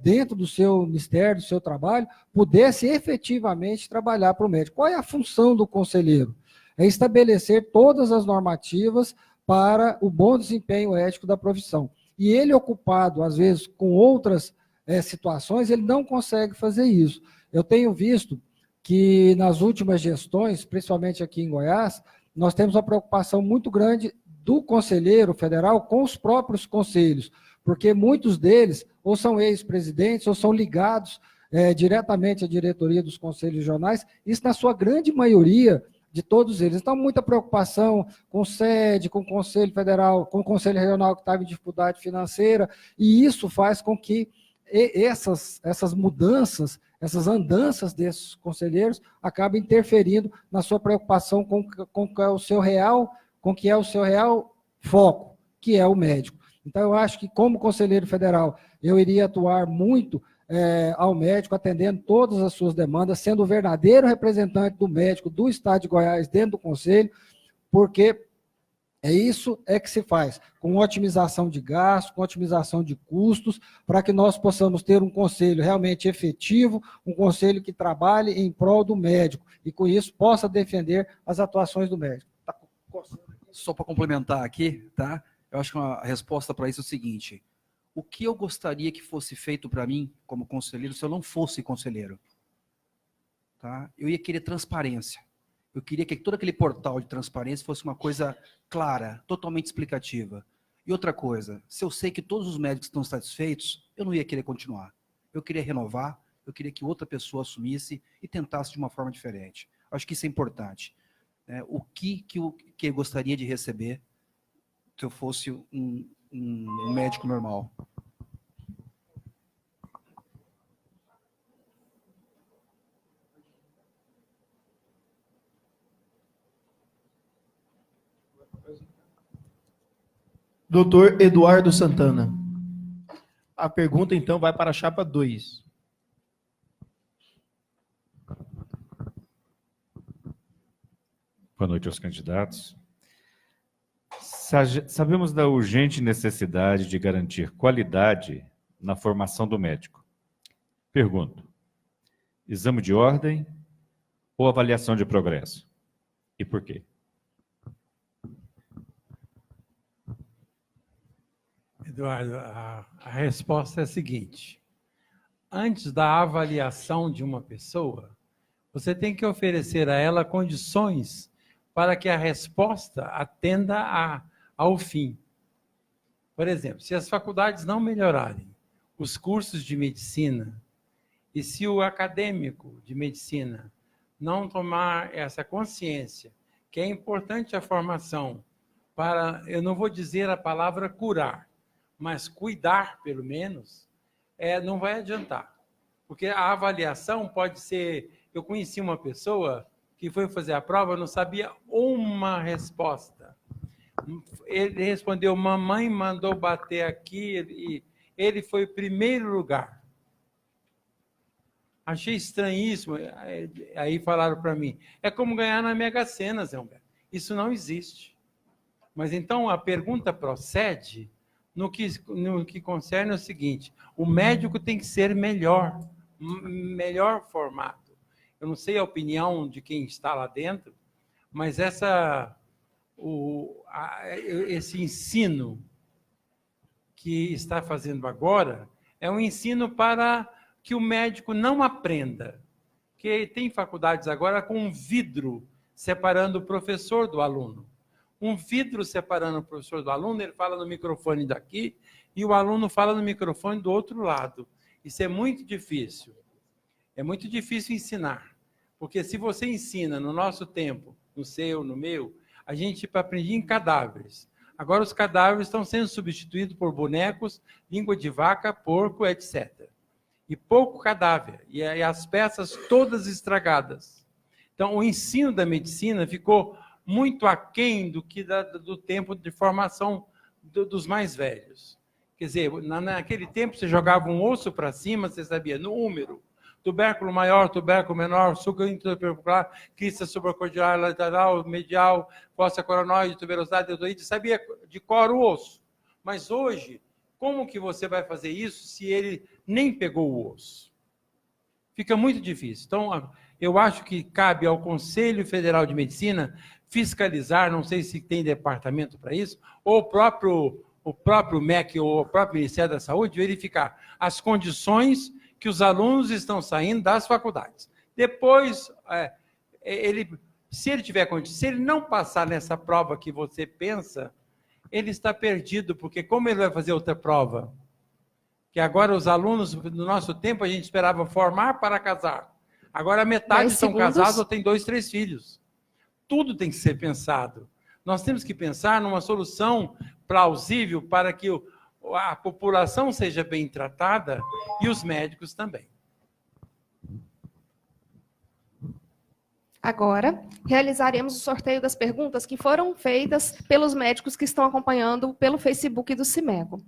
dentro do seu ministério, do seu trabalho, pudesse efetivamente trabalhar para o médico. Qual é a função do conselheiro? É estabelecer todas as normativas para o bom desempenho ético da profissão. E ele, ocupado, às vezes, com outras situações, ele não consegue fazer isso. Eu tenho visto que nas últimas gestões, principalmente aqui em Goiás, nós temos uma preocupação muito grande do conselheiro federal com os próprios conselhos, porque muitos deles ou são ex-presidentes ou são ligados diretamente à diretoria dos conselhos regionais, isso na sua grande maioria de todos eles. Então, muita preocupação com sede, com o Conselho Federal, com o Conselho Regional que estava em dificuldade financeira, e isso faz com que essas mudanças, essas andanças desses conselheiros acabem interferindo na sua preocupação com que é o seu real foco, que é o médico. Então, eu acho que, como conselheiro federal, eu iria atuar muito ao médico, atendendo todas as suas demandas, sendo o verdadeiro representante do médico do Estado de Goiás dentro do Conselho, porque É isso que se faz, com otimização de gastos, com otimização de custos, para que nós possamos ter um conselho realmente efetivo, um conselho que trabalhe em prol do médico, e com isso possa defender as atuações do médico. Só para complementar aqui, tá? Eu acho que a resposta para isso é o seguinte: o que eu gostaria que fosse feito para mim, como conselheiro, se eu não fosse conselheiro? Tá? Eu ia querer transparência. Eu queria que todo aquele portal de transparência fosse uma coisa clara, totalmente explicativa. E outra coisa, se eu sei que todos os médicos estão satisfeitos, eu não ia querer continuar. Eu queria renovar, eu queria que outra pessoa assumisse e tentasse de uma forma diferente. Acho que isso é importante. O que eu gostaria de receber se eu fosse um médico normal? Doutor Eduardo Santana. A pergunta, então, vai para a chapa 2. Boa noite aos candidatos. Sabemos da urgente necessidade de garantir qualidade na formação do médico. Pergunto: exame de ordem ou avaliação de progresso? E por quê? Eduardo, a resposta é a seguinte: antes da avaliação de uma pessoa, você tem que oferecer a ela condições para que a resposta atenda ao fim. Por exemplo, se as faculdades não melhorarem os cursos de medicina e se o acadêmico de medicina não tomar essa consciência que é importante a formação para, eu não vou dizer a palavra curar, mas cuidar, pelo menos, não vai adiantar. Porque a avaliação pode ser... Eu conheci uma pessoa que foi fazer a prova, não sabia uma resposta. Ele respondeu, mamãe mandou bater aqui, e ele foi em primeiro lugar. Achei estranhíssimo. Aí falaram para mim, é como ganhar na Mega Sena, Zé Humberto. Isso não existe. Mas então a pergunta procede no que concerne o seguinte: o médico tem que ser melhor formado. Eu não sei a opinião de quem está lá dentro, mas esse ensino que está fazendo agora é um ensino para que o médico não aprenda. Que tem faculdades agora com um vidro separando o professor do aluno. Um vidro separando o professor do aluno, ele fala no microfone daqui e o aluno fala no microfone do outro lado. Isso é muito difícil. É muito difícil ensinar. Porque se você ensina no nosso tempo, no seu, no meu, a gente aprendia em cadáveres. Agora os cadáveres estão sendo substituídos por bonecos, língua de vaca, porco, etc. E pouco cadáver. E as peças todas estragadas. Então o ensino da medicina ficou muito aquém do tempo de formação dos mais velhos. Quer dizer, naquele tempo você jogava um osso para cima, você sabia número, tubérculo maior, tubérculo menor, suco intrapercular, crista supracordial, lateral, medial, fossa coronoide, tuberosidade, deltoide, sabia de cor o osso. Mas hoje, como que você vai fazer isso se ele nem pegou o osso? Fica muito difícil. Então, eu acho que cabe ao Conselho Federal de Medicina fiscalizar, não sei se tem departamento para isso, ou o próprio MEC ou o próprio Ministério da Saúde verificar as condições que os alunos estão saindo das faculdades. Depois, se ele tiver condição, se ele não passar nessa prova que você pensa, ele está perdido, porque como ele vai fazer outra prova? Que agora os alunos, no nosso tempo, a gente esperava formar para casar. Agora metade estão casados ou têm 2, 3 filhos. Tudo tem que ser pensado. Nós temos que pensar numa solução plausível para que a população seja bem tratada e os médicos também. Agora, realizaremos o sorteio das perguntas que foram feitas pelos médicos que estão acompanhando pelo Facebook do CIMEGO.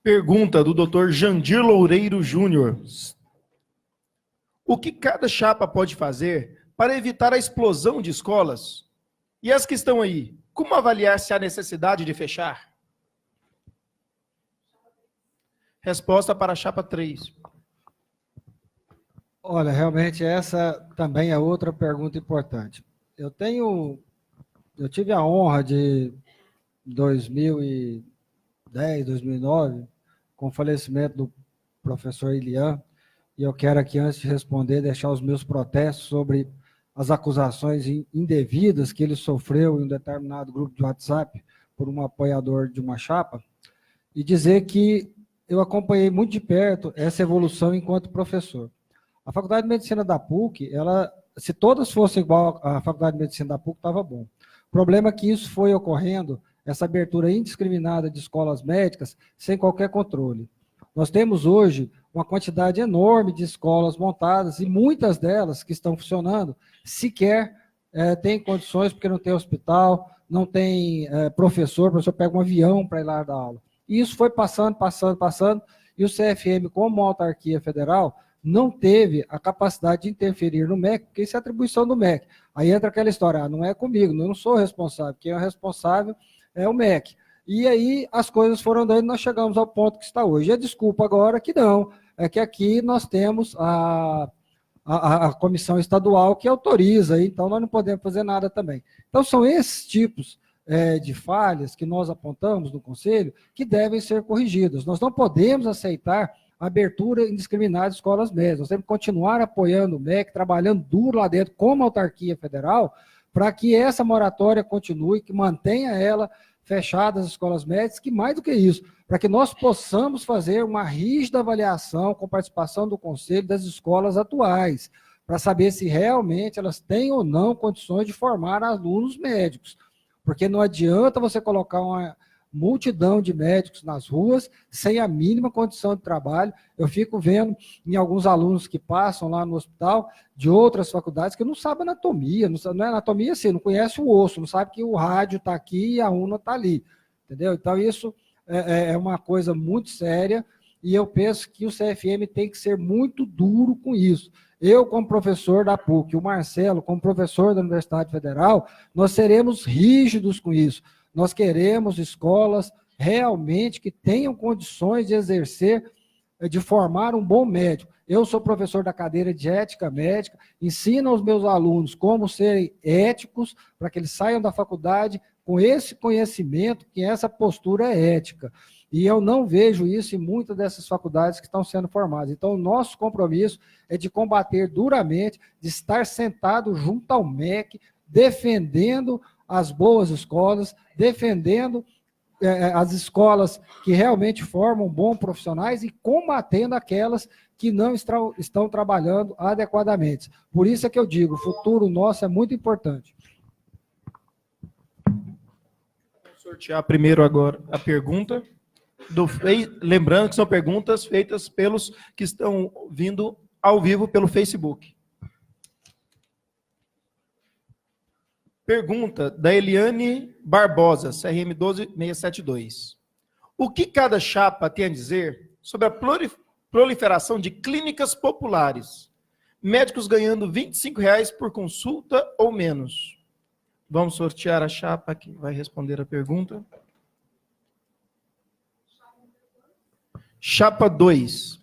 Pergunta do Dr. Jandir Loureiro Júnior. O que cada chapa pode fazer para evitar a explosão de escolas? E as que estão aí, como avaliar se há necessidade de fechar? Resposta para a chapa 3. Olha, realmente essa também é outra pergunta importante. Eu tive a honra de 2010, 2009, com o falecimento do professor Ilian, e eu quero aqui, antes de responder, deixar os meus protestos sobre as acusações indevidas que ele sofreu em um determinado grupo de WhatsApp por um apoiador de uma chapa, e dizer que eu acompanhei muito de perto essa evolução enquanto professor. A Faculdade de Medicina da PUC, se todas fossem igual à Faculdade de Medicina da PUC, estava bom. O problema é que isso foi ocorrendo, essa abertura indiscriminada de escolas médicas, sem qualquer controle. Nós temos hoje uma quantidade enorme de escolas montadas, e muitas delas que estão funcionando, sequer têm condições, porque não tem hospital, não tem professor, o professor pega um avião para ir lá dar aula. E isso foi passando, e o CFM, como autarquia federal, não teve a capacidade de interferir no MEC, porque isso é atribuição do MEC. Aí entra aquela história, não é comigo, eu não sou responsável, quem é o responsável é o MEC. E aí as coisas foram andando e nós chegamos ao ponto que está hoje. E a desculpa agora que não, é que aqui nós temos a comissão estadual que autoriza, então nós não podemos fazer nada também. Então são esses tipos de falhas que nós apontamos no Conselho que devem ser corrigidas. Nós não podemos aceitar a abertura indiscriminada de escolas médias. Nós temos que continuar apoiando o MEC, trabalhando duro lá dentro como autarquia federal, para que essa moratória continue, que mantenha ela fechadas as escolas médias, que mais do que isso, para que nós possamos fazer uma rígida avaliação com participação do Conselho das escolas atuais, para saber se realmente elas têm ou não condições de formar alunos médicos. Porque não adianta você colocar uma multidão de médicos nas ruas sem a mínima condição de trabalho. Eu fico vendo em alguns alunos que passam lá no hospital de outras faculdades que não sabem anatomia, não é anatomia assim, não conhece o osso, não sabe que o rádio está aqui e a urna está ali, entendeu? Então isso é uma coisa muito séria e eu penso que o CFM tem que ser muito duro com isso. Eu, como professor da PUC, o Marcelo, como professor da Universidade Federal, nós seremos rígidos com isso. Nós queremos escolas realmente que tenham condições de exercer, de formar um bom médico. Eu sou professor da cadeira de ética médica, ensino aos meus alunos como serem éticos, para que eles saiam da faculdade com esse conhecimento, que essa postura é ética. E eu não vejo isso em muitas dessas faculdades que estão sendo formadas. Então, o nosso compromisso é de combater duramente, de estar sentado junto ao MEC, defendendo as boas escolas, defendendo as escolas que realmente formam bons profissionais e combatendo aquelas que não estão trabalhando adequadamente. Por isso é que eu digo, o futuro nosso é muito importante. Vou sortear primeiro agora a pergunta. Lembrando que são perguntas feitas pelos que estão vindo ao vivo pelo Facebook. Pergunta da Eliane Barbosa, CRM 12672. O que cada chapa tem a dizer sobre a proliferação de clínicas populares? Médicos ganhando R$ 25 por consulta ou menos. Vamos sortear a chapa que vai responder a pergunta. Chapa 2.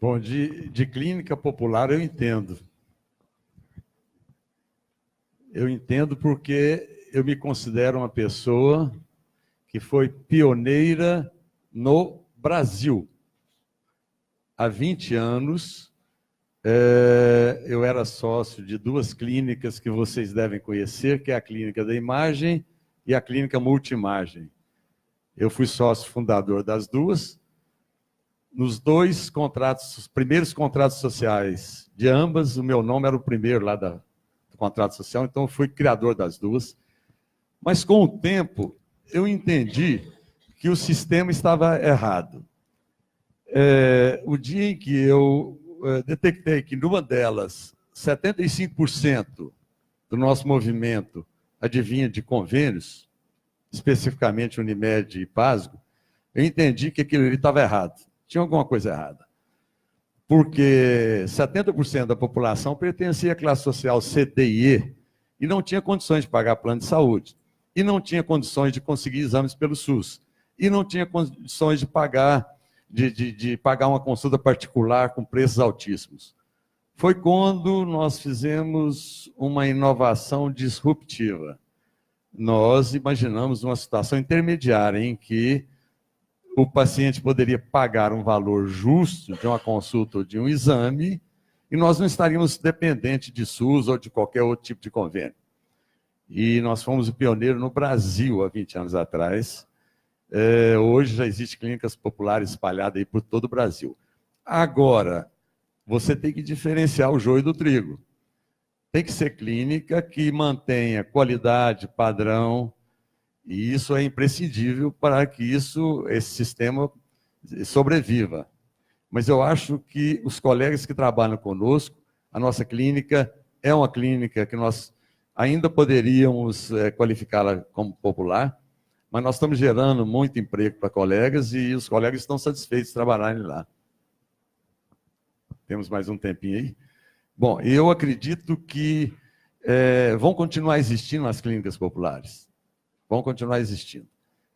Bom, de clínica popular eu entendo. Eu entendo porque eu me considero uma pessoa que foi pioneira no Brasil. Há 20 anos, eu era sócio de duas clínicas que vocês devem conhecer, que é a Clínica da Imagem e a Clínica Multimagem. Eu fui sócio fundador das duas. Nos dois contratos, os primeiros contratos sociais de ambas, o meu nome era o primeiro lá do contrato social, então eu fui criador das duas. Mas com o tempo, eu entendi que o sistema estava errado. O dia em que eu detectei que numa delas, 75% do nosso movimento adivinha, de convênios, especificamente Unimed e Pasgo, eu entendi que aquilo ali estava errado. Tinha alguma coisa errada. Porque 70% da população pertencia à classe social C, D e E e não tinha condições de pagar plano de saúde. E não tinha condições de conseguir exames pelo SUS. E não tinha condições de pagar, de pagar uma consulta particular com preços altíssimos. Foi quando nós fizemos uma inovação disruptiva. Nós imaginamos uma situação intermediária em que o paciente poderia pagar um valor justo de uma consulta ou de um exame e nós não estaríamos dependentes de SUS ou de qualquer outro tipo de convênio. E nós fomos o pioneiro no Brasil há 20 anos atrás. Hoje já existem clínicas populares espalhadas aí por todo o Brasil. Agora, você tem que diferenciar o joio do trigo. Tem que ser clínica que mantenha qualidade, padrão, e isso é imprescindível para que esse sistema sobreviva. Mas eu acho que os colegas que trabalham conosco, a nossa clínica é uma clínica que nós ainda poderíamos qualificá-la como popular, mas nós estamos gerando muito emprego para colegas e os colegas estão satisfeitos de trabalharem lá. Temos mais um tempinho aí? Bom, eu acredito que vão continuar existindo as clínicas populares. Vão continuar existindo.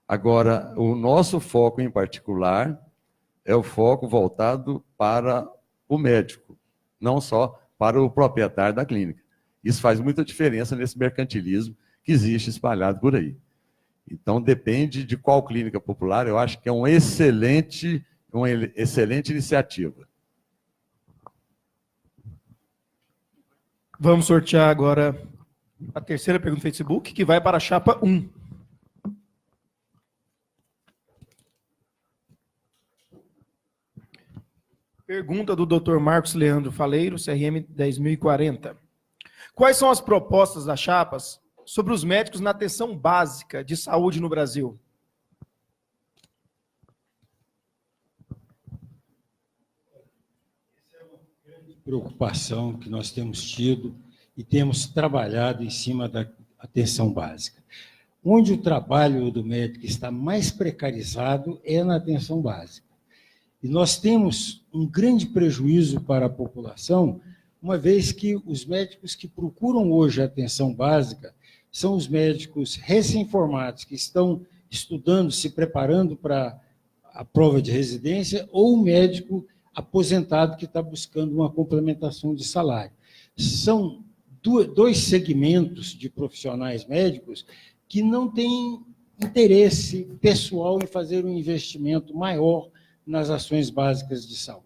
Agora, o nosso foco em particular é o foco voltado para o médico, não só para o proprietário da clínica. Isso faz muita diferença nesse mercantilismo que existe espalhado por aí. Então, depende de qual clínica popular, eu acho que é uma excelente iniciativa. Vamos sortear agora a terceira pergunta do Facebook, que vai para a chapa 1. Pergunta do Dr. Marcos Leandro Faleiro, CRM 10.040. Quais são as propostas das chapas sobre os médicos na atenção básica de saúde no Brasil? Preocupação que nós temos tido e temos trabalhado em cima da atenção básica. Onde o trabalho do médico está mais precarizado é na atenção básica. E nós temos um grande prejuízo para a população, uma vez que os médicos que procuram hoje a atenção básica são os médicos recém-formados que estão estudando, se preparando para a prova de residência, ou o médico aposentado que está buscando uma complementação de salário. São dois segmentos de profissionais médicos que não têm interesse pessoal em fazer um investimento maior nas ações básicas de saúde.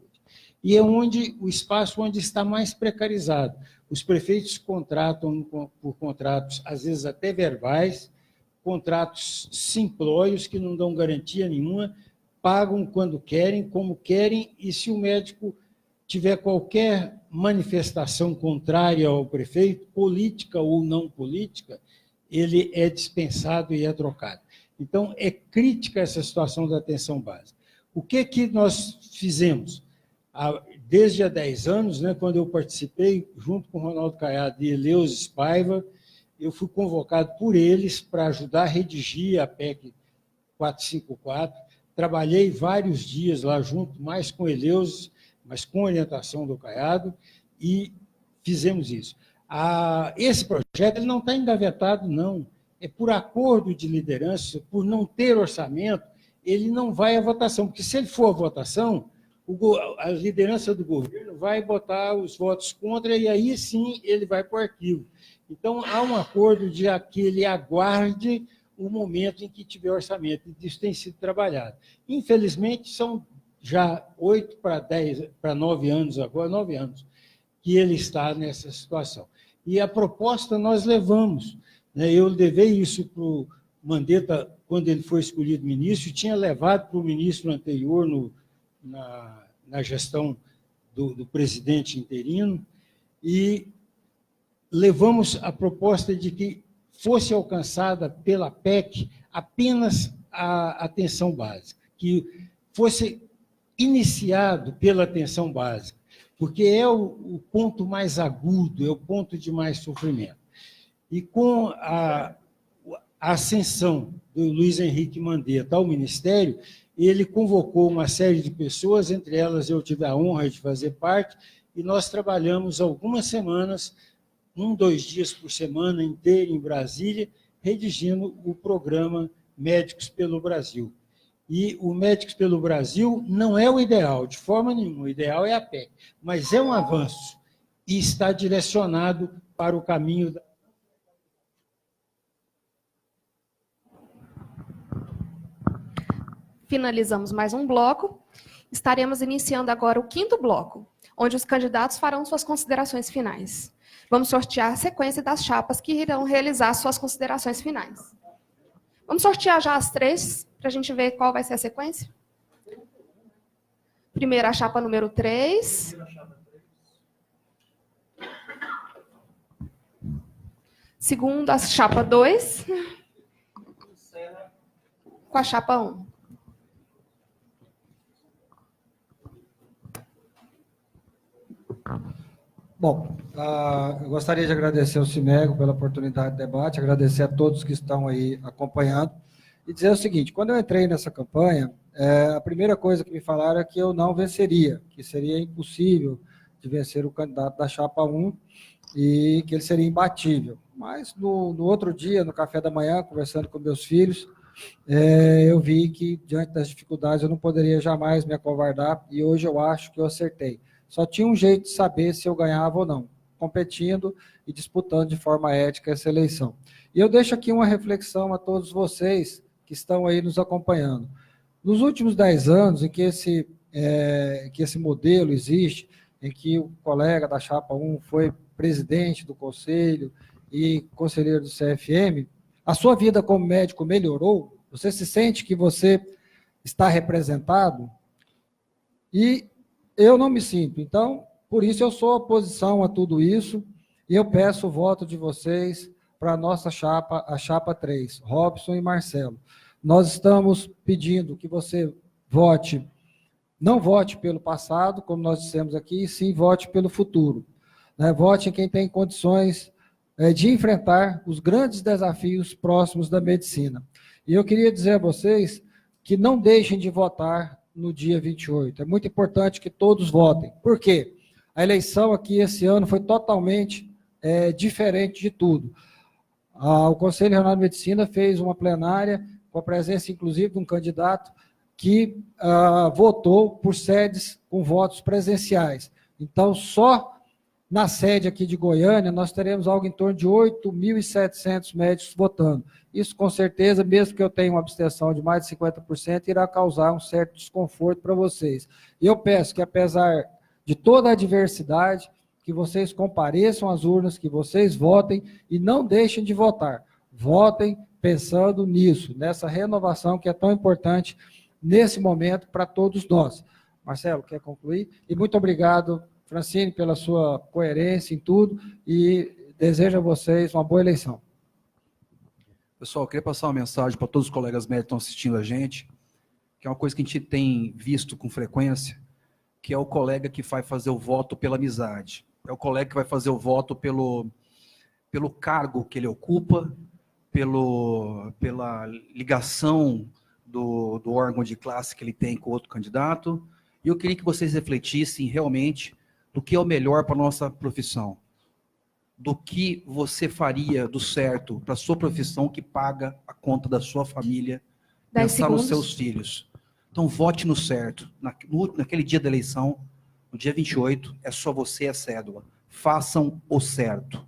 E é o espaço onde está mais precarizado. Os prefeitos contratam por contratos, às vezes até verbais, contratos simplórios que não dão garantia nenhuma, pagam quando querem, como querem, e se o médico tiver qualquer manifestação contrária ao prefeito, política ou não política, ele é dispensado e é trocado. Então, é crítica essa situação da atenção básica. O que nós fizemos? Desde há 10 anos, quando eu participei, junto com o Ronaldo Caiado e Eleusis Paiva, eu fui convocado por eles para ajudar a redigir a PEC 454. Trabalhei vários dias lá junto, mais com Eleusis, mas com orientação do Caiado, e fizemos isso. Esse projeto ele não está engavetado, não. É por acordo de liderança, por não ter orçamento, ele não vai à votação, porque se ele for à votação, a liderança do governo vai botar os votos contra e aí sim ele vai para o arquivo. Então, há um acordo de que ele aguarde o momento em que tiver orçamento, e isso tem sido trabalhado. Infelizmente, são já 8 para 9 anos agora, 9 anos, que ele está nessa situação. E a proposta nós levamos. Eu levei isso para o Mandetta, quando ele foi escolhido ministro, tinha levado para o ministro anterior, na gestão do presidente interino, e levamos a proposta de que fosse alcançada pela PEC apenas a atenção básica, que fosse iniciado pela atenção básica, porque é o ponto mais agudo, é o ponto de mais sofrimento. E com a ascensão do Luiz Henrique Mandetta ao Ministério, ele convocou uma série de pessoas, entre elas eu tive a honra de fazer parte, e nós trabalhamos algumas semanas, 2 dias por semana inteiro em Brasília, redigindo o programa Médicos pelo Brasil. E o Médicos pelo Brasil não é o ideal, de forma nenhuma, o ideal é a PEC, mas é um avanço e está direcionado para o caminho da... Finalizamos mais um bloco. Estaremos iniciando agora o 5º bloco, onde os candidatos farão suas considerações finais. Vamos sortear a sequência das chapas que irão realizar suas considerações finais. Vamos sortear já as 3, para a gente ver qual vai ser a sequência? Primeiro, a chapa número 3. Segundo, a chapa 2. Com a chapa 1. Bom, eu gostaria de agradecer ao CIMEGO pela oportunidade de debate, agradecer a todos que estão aí acompanhando, e dizer o seguinte: quando eu entrei nessa campanha, a primeira coisa que me falaram é que eu não venceria, que seria impossível de vencer o candidato da chapa 1 e que ele seria imbatível. Mas no outro dia, no café da manhã, conversando com meus filhos, eu vi que, diante das dificuldades, eu não poderia jamais me acovardar, e hoje eu acho que eu acertei. Só tinha um jeito de saber se eu ganhava ou não, competindo e disputando de forma ética essa eleição. E eu deixo aqui uma reflexão a todos vocês que estão aí nos acompanhando. Nos últimos 10 anos, em que esse modelo existe, em que o colega da chapa 1 foi presidente do conselho e conselheiro do CFM, a sua vida como médico melhorou? Você se sente que você está representado? E eu não me sinto. Então, por isso eu sou oposição a tudo isso, e eu peço o voto de vocês para a nossa chapa, a chapa 3, Robson e Marcelo. Nós estamos pedindo que você vote, não vote pelo passado, como nós dissemos aqui, e sim vote pelo futuro. Vote em quem tem condições de enfrentar os grandes desafios próximos da medicina. E eu queria dizer a vocês que não deixem de votar no dia 28. É muito importante que todos votem. Por quê? A eleição aqui esse ano foi totalmente diferente de tudo. O Conselho Regional de Medicina fez uma plenária com a presença, inclusive, de um candidato que votou por sedes com votos presenciais. Então, só na sede aqui de Goiânia, nós teremos algo em torno de 8.700 médicos votando. Isso, com certeza, mesmo que eu tenha uma abstenção de mais de 50%, irá causar um certo desconforto para vocês. E eu peço que, apesar de toda a adversidade, que vocês compareçam às urnas, que vocês votem e não deixem de votar. Votem pensando nisso, nessa renovação que é tão importante nesse momento para todos nós. Marcelo, quer concluir? E muito obrigado, Francine, pela sua coerência em tudo, e desejo a vocês uma boa eleição. Pessoal, eu queria passar uma mensagem para todos os colegas médicos que estão assistindo a gente, que é uma coisa que a gente tem visto com frequência, que é o colega que vai fazer o voto pela amizade, é o colega que vai fazer o voto pelo cargo que ele ocupa, pela ligação do órgão de classe que ele tem com outro candidato, e eu queria que vocês refletissem realmente do que é o melhor para a nossa profissão, do que você faria do certo para a sua profissão que paga a conta da sua família, pensar nos seus filhos. Então, vote no certo. Naquele dia da eleição, no dia 28, é só você e a cédula. Façam o certo.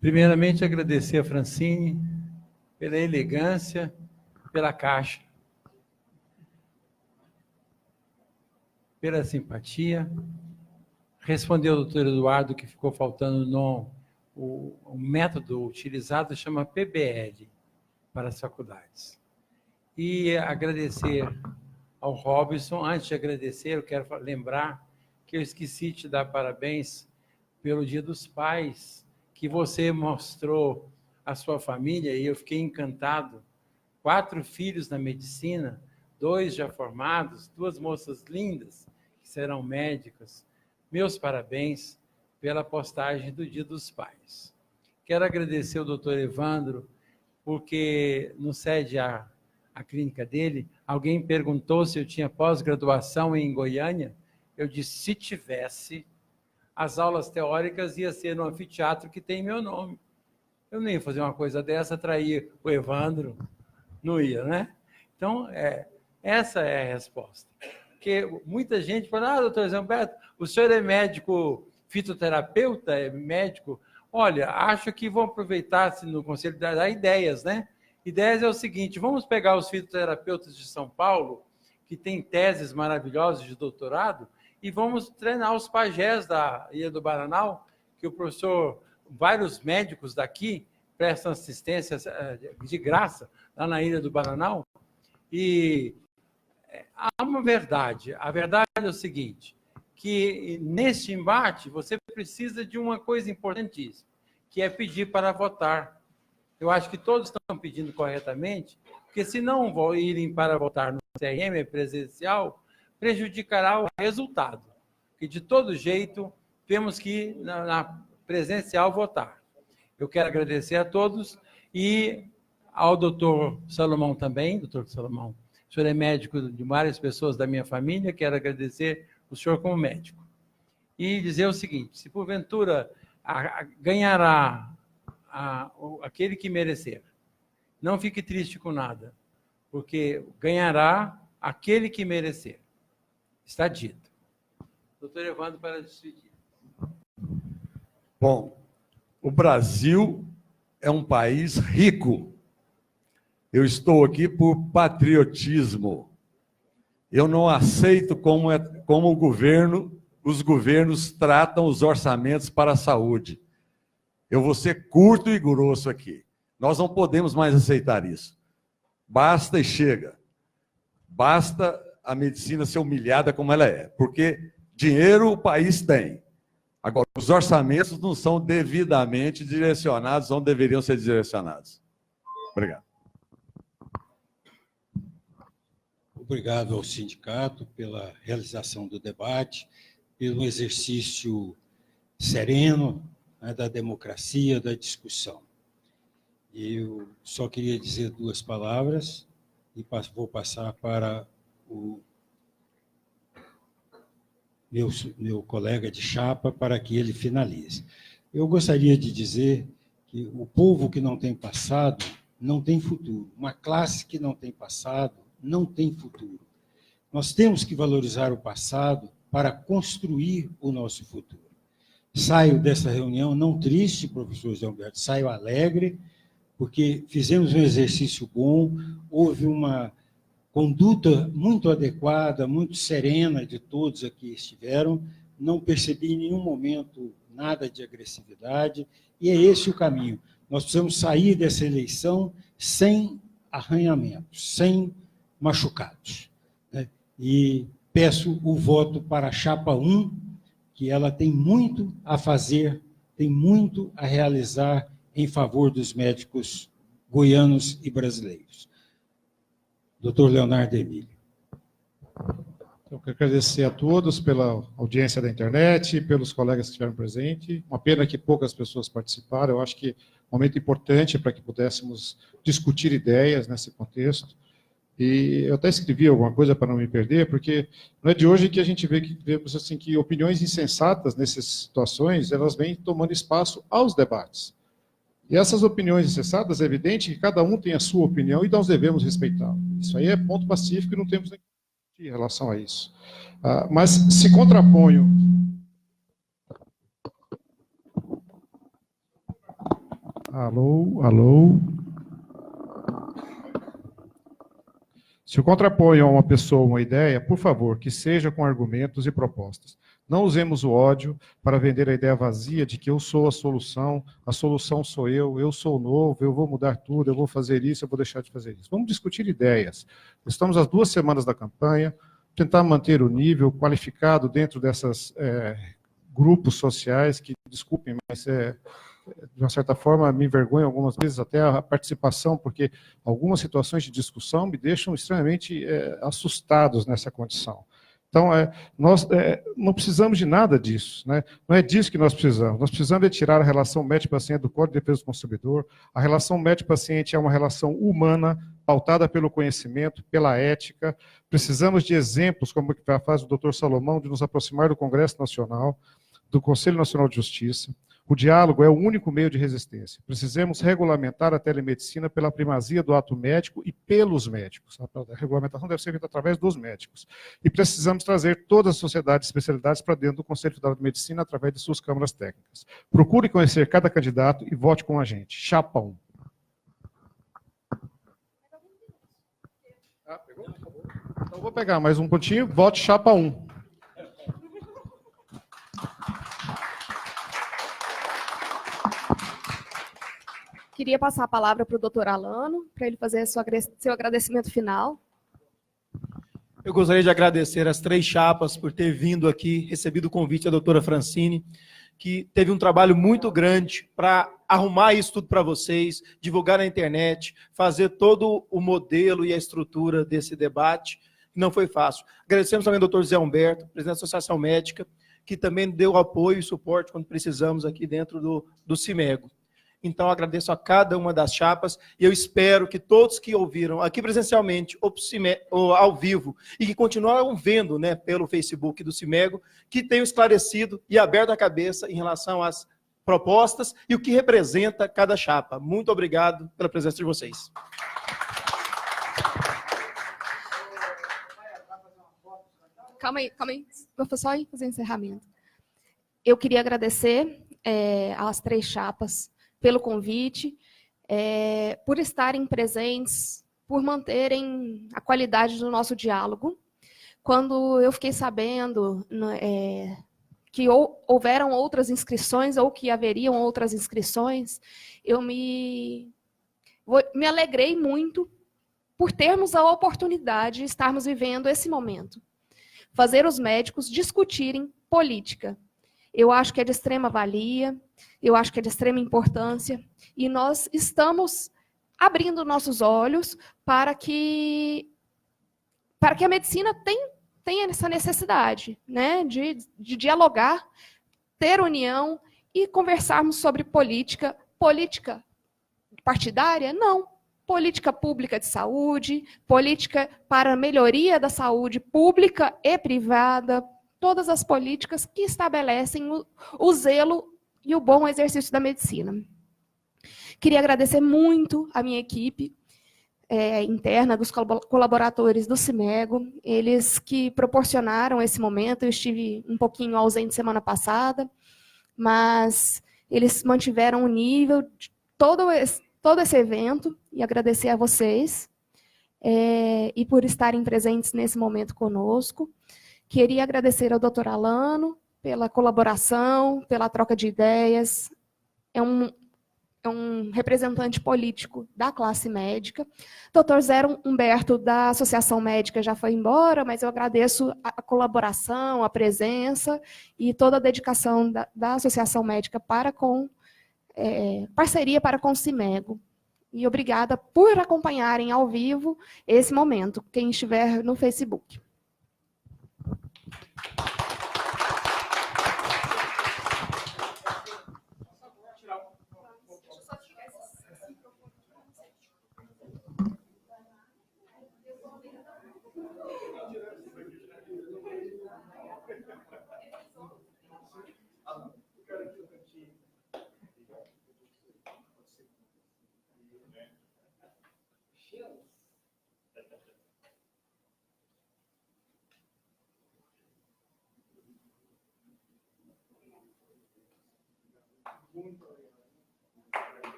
Primeiramente, agradecer a Francine pela elegância, pela caixa, pela simpatia. Respondeu ao doutor Eduardo que ficou faltando o método utilizado, chama PBL, para as faculdades. E agradecer ao Robson. Antes de agradecer, eu quero lembrar que eu esqueci de te dar parabéns pelo Dia dos Pais, que você mostrou a sua família, e eu fiquei encantado. 4 filhos na medicina, 2 já formados, 2 moças lindas, que serão médicas, meus parabéns pela postagem do Dia dos Pais. Quero agradecer ao doutor Evandro, porque no sede a clínica dele, alguém perguntou se eu tinha pós-graduação em Goiânia. Eu disse, se tivesse, as aulas teóricas ia ser no anfiteatro que tem meu nome. Eu nem ia fazer uma coisa dessa, atrair o Evandro, não ia, né? Então, essa é a resposta. Porque muita gente fala, doutor Zé Humberto, o senhor é médico fitoterapeuta, é médico? Olha, acho que vão aproveitar-se no conselho, dar ideias, né? Ideias é o seguinte, vamos pegar os fitoterapeutas de São Paulo, que têm teses maravilhosas de doutorado, e vamos treinar os pajés da Ilha do Bananal, que o professor, vários médicos daqui prestam assistência de graça lá na Ilha do Bananal. E há uma verdade. A verdade é o seguinte, que neste embate você precisa de uma coisa importantíssima, que é pedir para votar. Eu acho que todos estão pedindo corretamente, porque se não irem para votar no CRM presencial, prejudicará o resultado. E de todo jeito, temos que ir na presencial votar. Eu quero agradecer a todos e ao doutor Salomão também. Doutor Salomão, o senhor é médico de várias pessoas da minha família, quero agradecer o senhor como médico. E dizer o seguinte, se porventura ganhará aquele que merecer, não fique triste com nada, porque ganhará aquele que merecer. Está dito. Doutor Evandro, para despedir. Bom, o Brasil é um país rico. Eu estou aqui por patriotismo. Eu não aceito como os governos tratam os orçamentos para a saúde. Eu vou ser curto e grosso aqui. Nós não podemos mais aceitar isso. Basta e chega. Basta a medicina ser humilhada como ela é, porque dinheiro o país tem. Agora, os orçamentos não são devidamente direcionados onde deveriam ser direcionados. Obrigado. Obrigado ao sindicato pela realização do debate, pelo exercício sereno, né, da democracia, da discussão. Eu só queria dizer duas palavras e vou passar para o meu colega de chapa para que ele finalize. Eu gostaria de dizer que o povo que não tem passado não tem futuro. Uma classe que não tem passado não tem futuro. Nós temos que valorizar o passado para construir o nosso futuro. Saio dessa reunião não triste, professor Zé Humberto, saio alegre, porque fizemos um exercício bom, houve uma conduta muito adequada, muito serena de todos aqui que estiveram, não percebi em nenhum momento nada de agressividade, e é esse o caminho. Nós precisamos sair dessa eleição sem arranhamentos, sem machucados, né? E peço o voto para a chapa 1, que ela tem muito a fazer, tem muito a realizar em favor dos médicos goianos e brasileiros. Doutor Leonardo Emílio. Eu quero agradecer a todos pela audiência da internet, pelos colegas que estiveram presentes. Uma pena que poucas pessoas participaram. Eu acho que é um momento importante para que pudéssemos discutir ideias nesse contexto. E eu até escrevi alguma coisa para não me perder, porque não é de hoje que a gente vemos assim, que opiniões insensatas nessas situações, elas vêm tomando espaço aos debates. E essas opiniões insensatas, é evidente que cada um tem a sua opinião e nós devemos respeitá-la. Isso aí é ponto pacífico e não temos nem em relação a isso. Mas se contraponho... Alô? Se eu contraponho a uma pessoa uma ideia, por favor, que seja com argumentos e propostas. Não usemos o ódio para vender a ideia vazia de que eu sou a solução sou eu sou novo, eu vou mudar tudo, eu vou fazer isso, eu vou deixar de fazer isso. Vamos discutir ideias. Estamos às 2 semanas da campanha, tentar manter o nível qualificado dentro dessas grupos sociais, que, desculpem, mas de uma certa forma me envergonha algumas vezes até a participação, porque algumas situações de discussão me deixam extremamente assustados nessa condição. Então, nós não precisamos de nada disso, né? Não é disso que nós precisamos. Nós precisamos de tirar a relação médico-paciente do Código de Defesa do Consumidor. A relação médico-paciente é uma relação humana, pautada pelo conhecimento, pela ética. Precisamos de exemplos, como a faz o doutor Salomão, de nos aproximar do Congresso Nacional, do Conselho Nacional de Justiça. O diálogo é o único meio de resistência. Precisamos regulamentar a telemedicina pela primazia do ato médico e pelos médicos. A regulamentação deve ser feita através dos médicos. E precisamos trazer todas as sociedades e especialidades para dentro do Conselho Federal de Medicina através de suas câmaras técnicas. Procure conhecer cada candidato e vote com a gente. Chapa 1. Pegou? Então vou pegar mais um pontinho. Vote chapa 1. Queria passar a palavra para o doutor Alano, para ele fazer seu agradecimento final. Eu gostaria de agradecer as 3 chapas por ter vindo aqui, recebido o convite da doutora Francine, que teve um trabalho muito grande para arrumar isso tudo para vocês, divulgar na internet, fazer todo o modelo e a estrutura desse debate. Não foi fácil. Agradecemos também ao doutor Zé Humberto, presidente da Associação Médica, que também deu apoio e suporte quando precisamos aqui dentro do CIMEGO. Então, agradeço a cada uma das chapas e eu espero que todos que ouviram aqui presencialmente ou ao vivo e que continuaram vendo, né, pelo Facebook do CIMEGO, que tenham esclarecido e aberto a cabeça em relação às propostas e o que representa cada chapa. Muito obrigado pela presença de vocês. Calma aí. Vou só fazer o encerramento. Eu queria agradecer às 3 chapas pelo convite, por estarem presentes, por manterem a qualidade do nosso diálogo. Quando eu fiquei sabendo que houveram outras inscrições ou que haveriam outras inscrições, eu me alegrei muito por termos a oportunidade de estarmos vivendo esse momento. Fazer os médicos discutirem política. Eu acho que é de extrema valia, eu acho que é de extrema importância, e nós estamos abrindo nossos olhos para que a medicina tenha essa necessidade, né, de dialogar, ter união e conversarmos sobre política. Política partidária? Não. Política pública de saúde, política para a melhoria da saúde pública e privada, todas as políticas que estabelecem o zelo e o bom exercício da medicina. Queria agradecer muito a minha equipe interna, dos colaboradores do CIMEGO, eles que proporcionaram esse momento. Eu estive um pouquinho ausente semana passada, mas eles mantiveram o nível de todo esse evento, e agradecer a vocês e por estarem presentes nesse momento conosco. Queria agradecer ao doutor Alano pela colaboração, pela troca de ideias. É um representante político da classe médica. Doutor Zé Humberto, da Associação Médica, já foi embora, mas eu agradeço a colaboração, a presença e toda a dedicação da Associação Médica parceria para com o CIMEGO. E obrigada por acompanharem ao vivo esse momento, quem estiver no Facebook. Muito obrigado.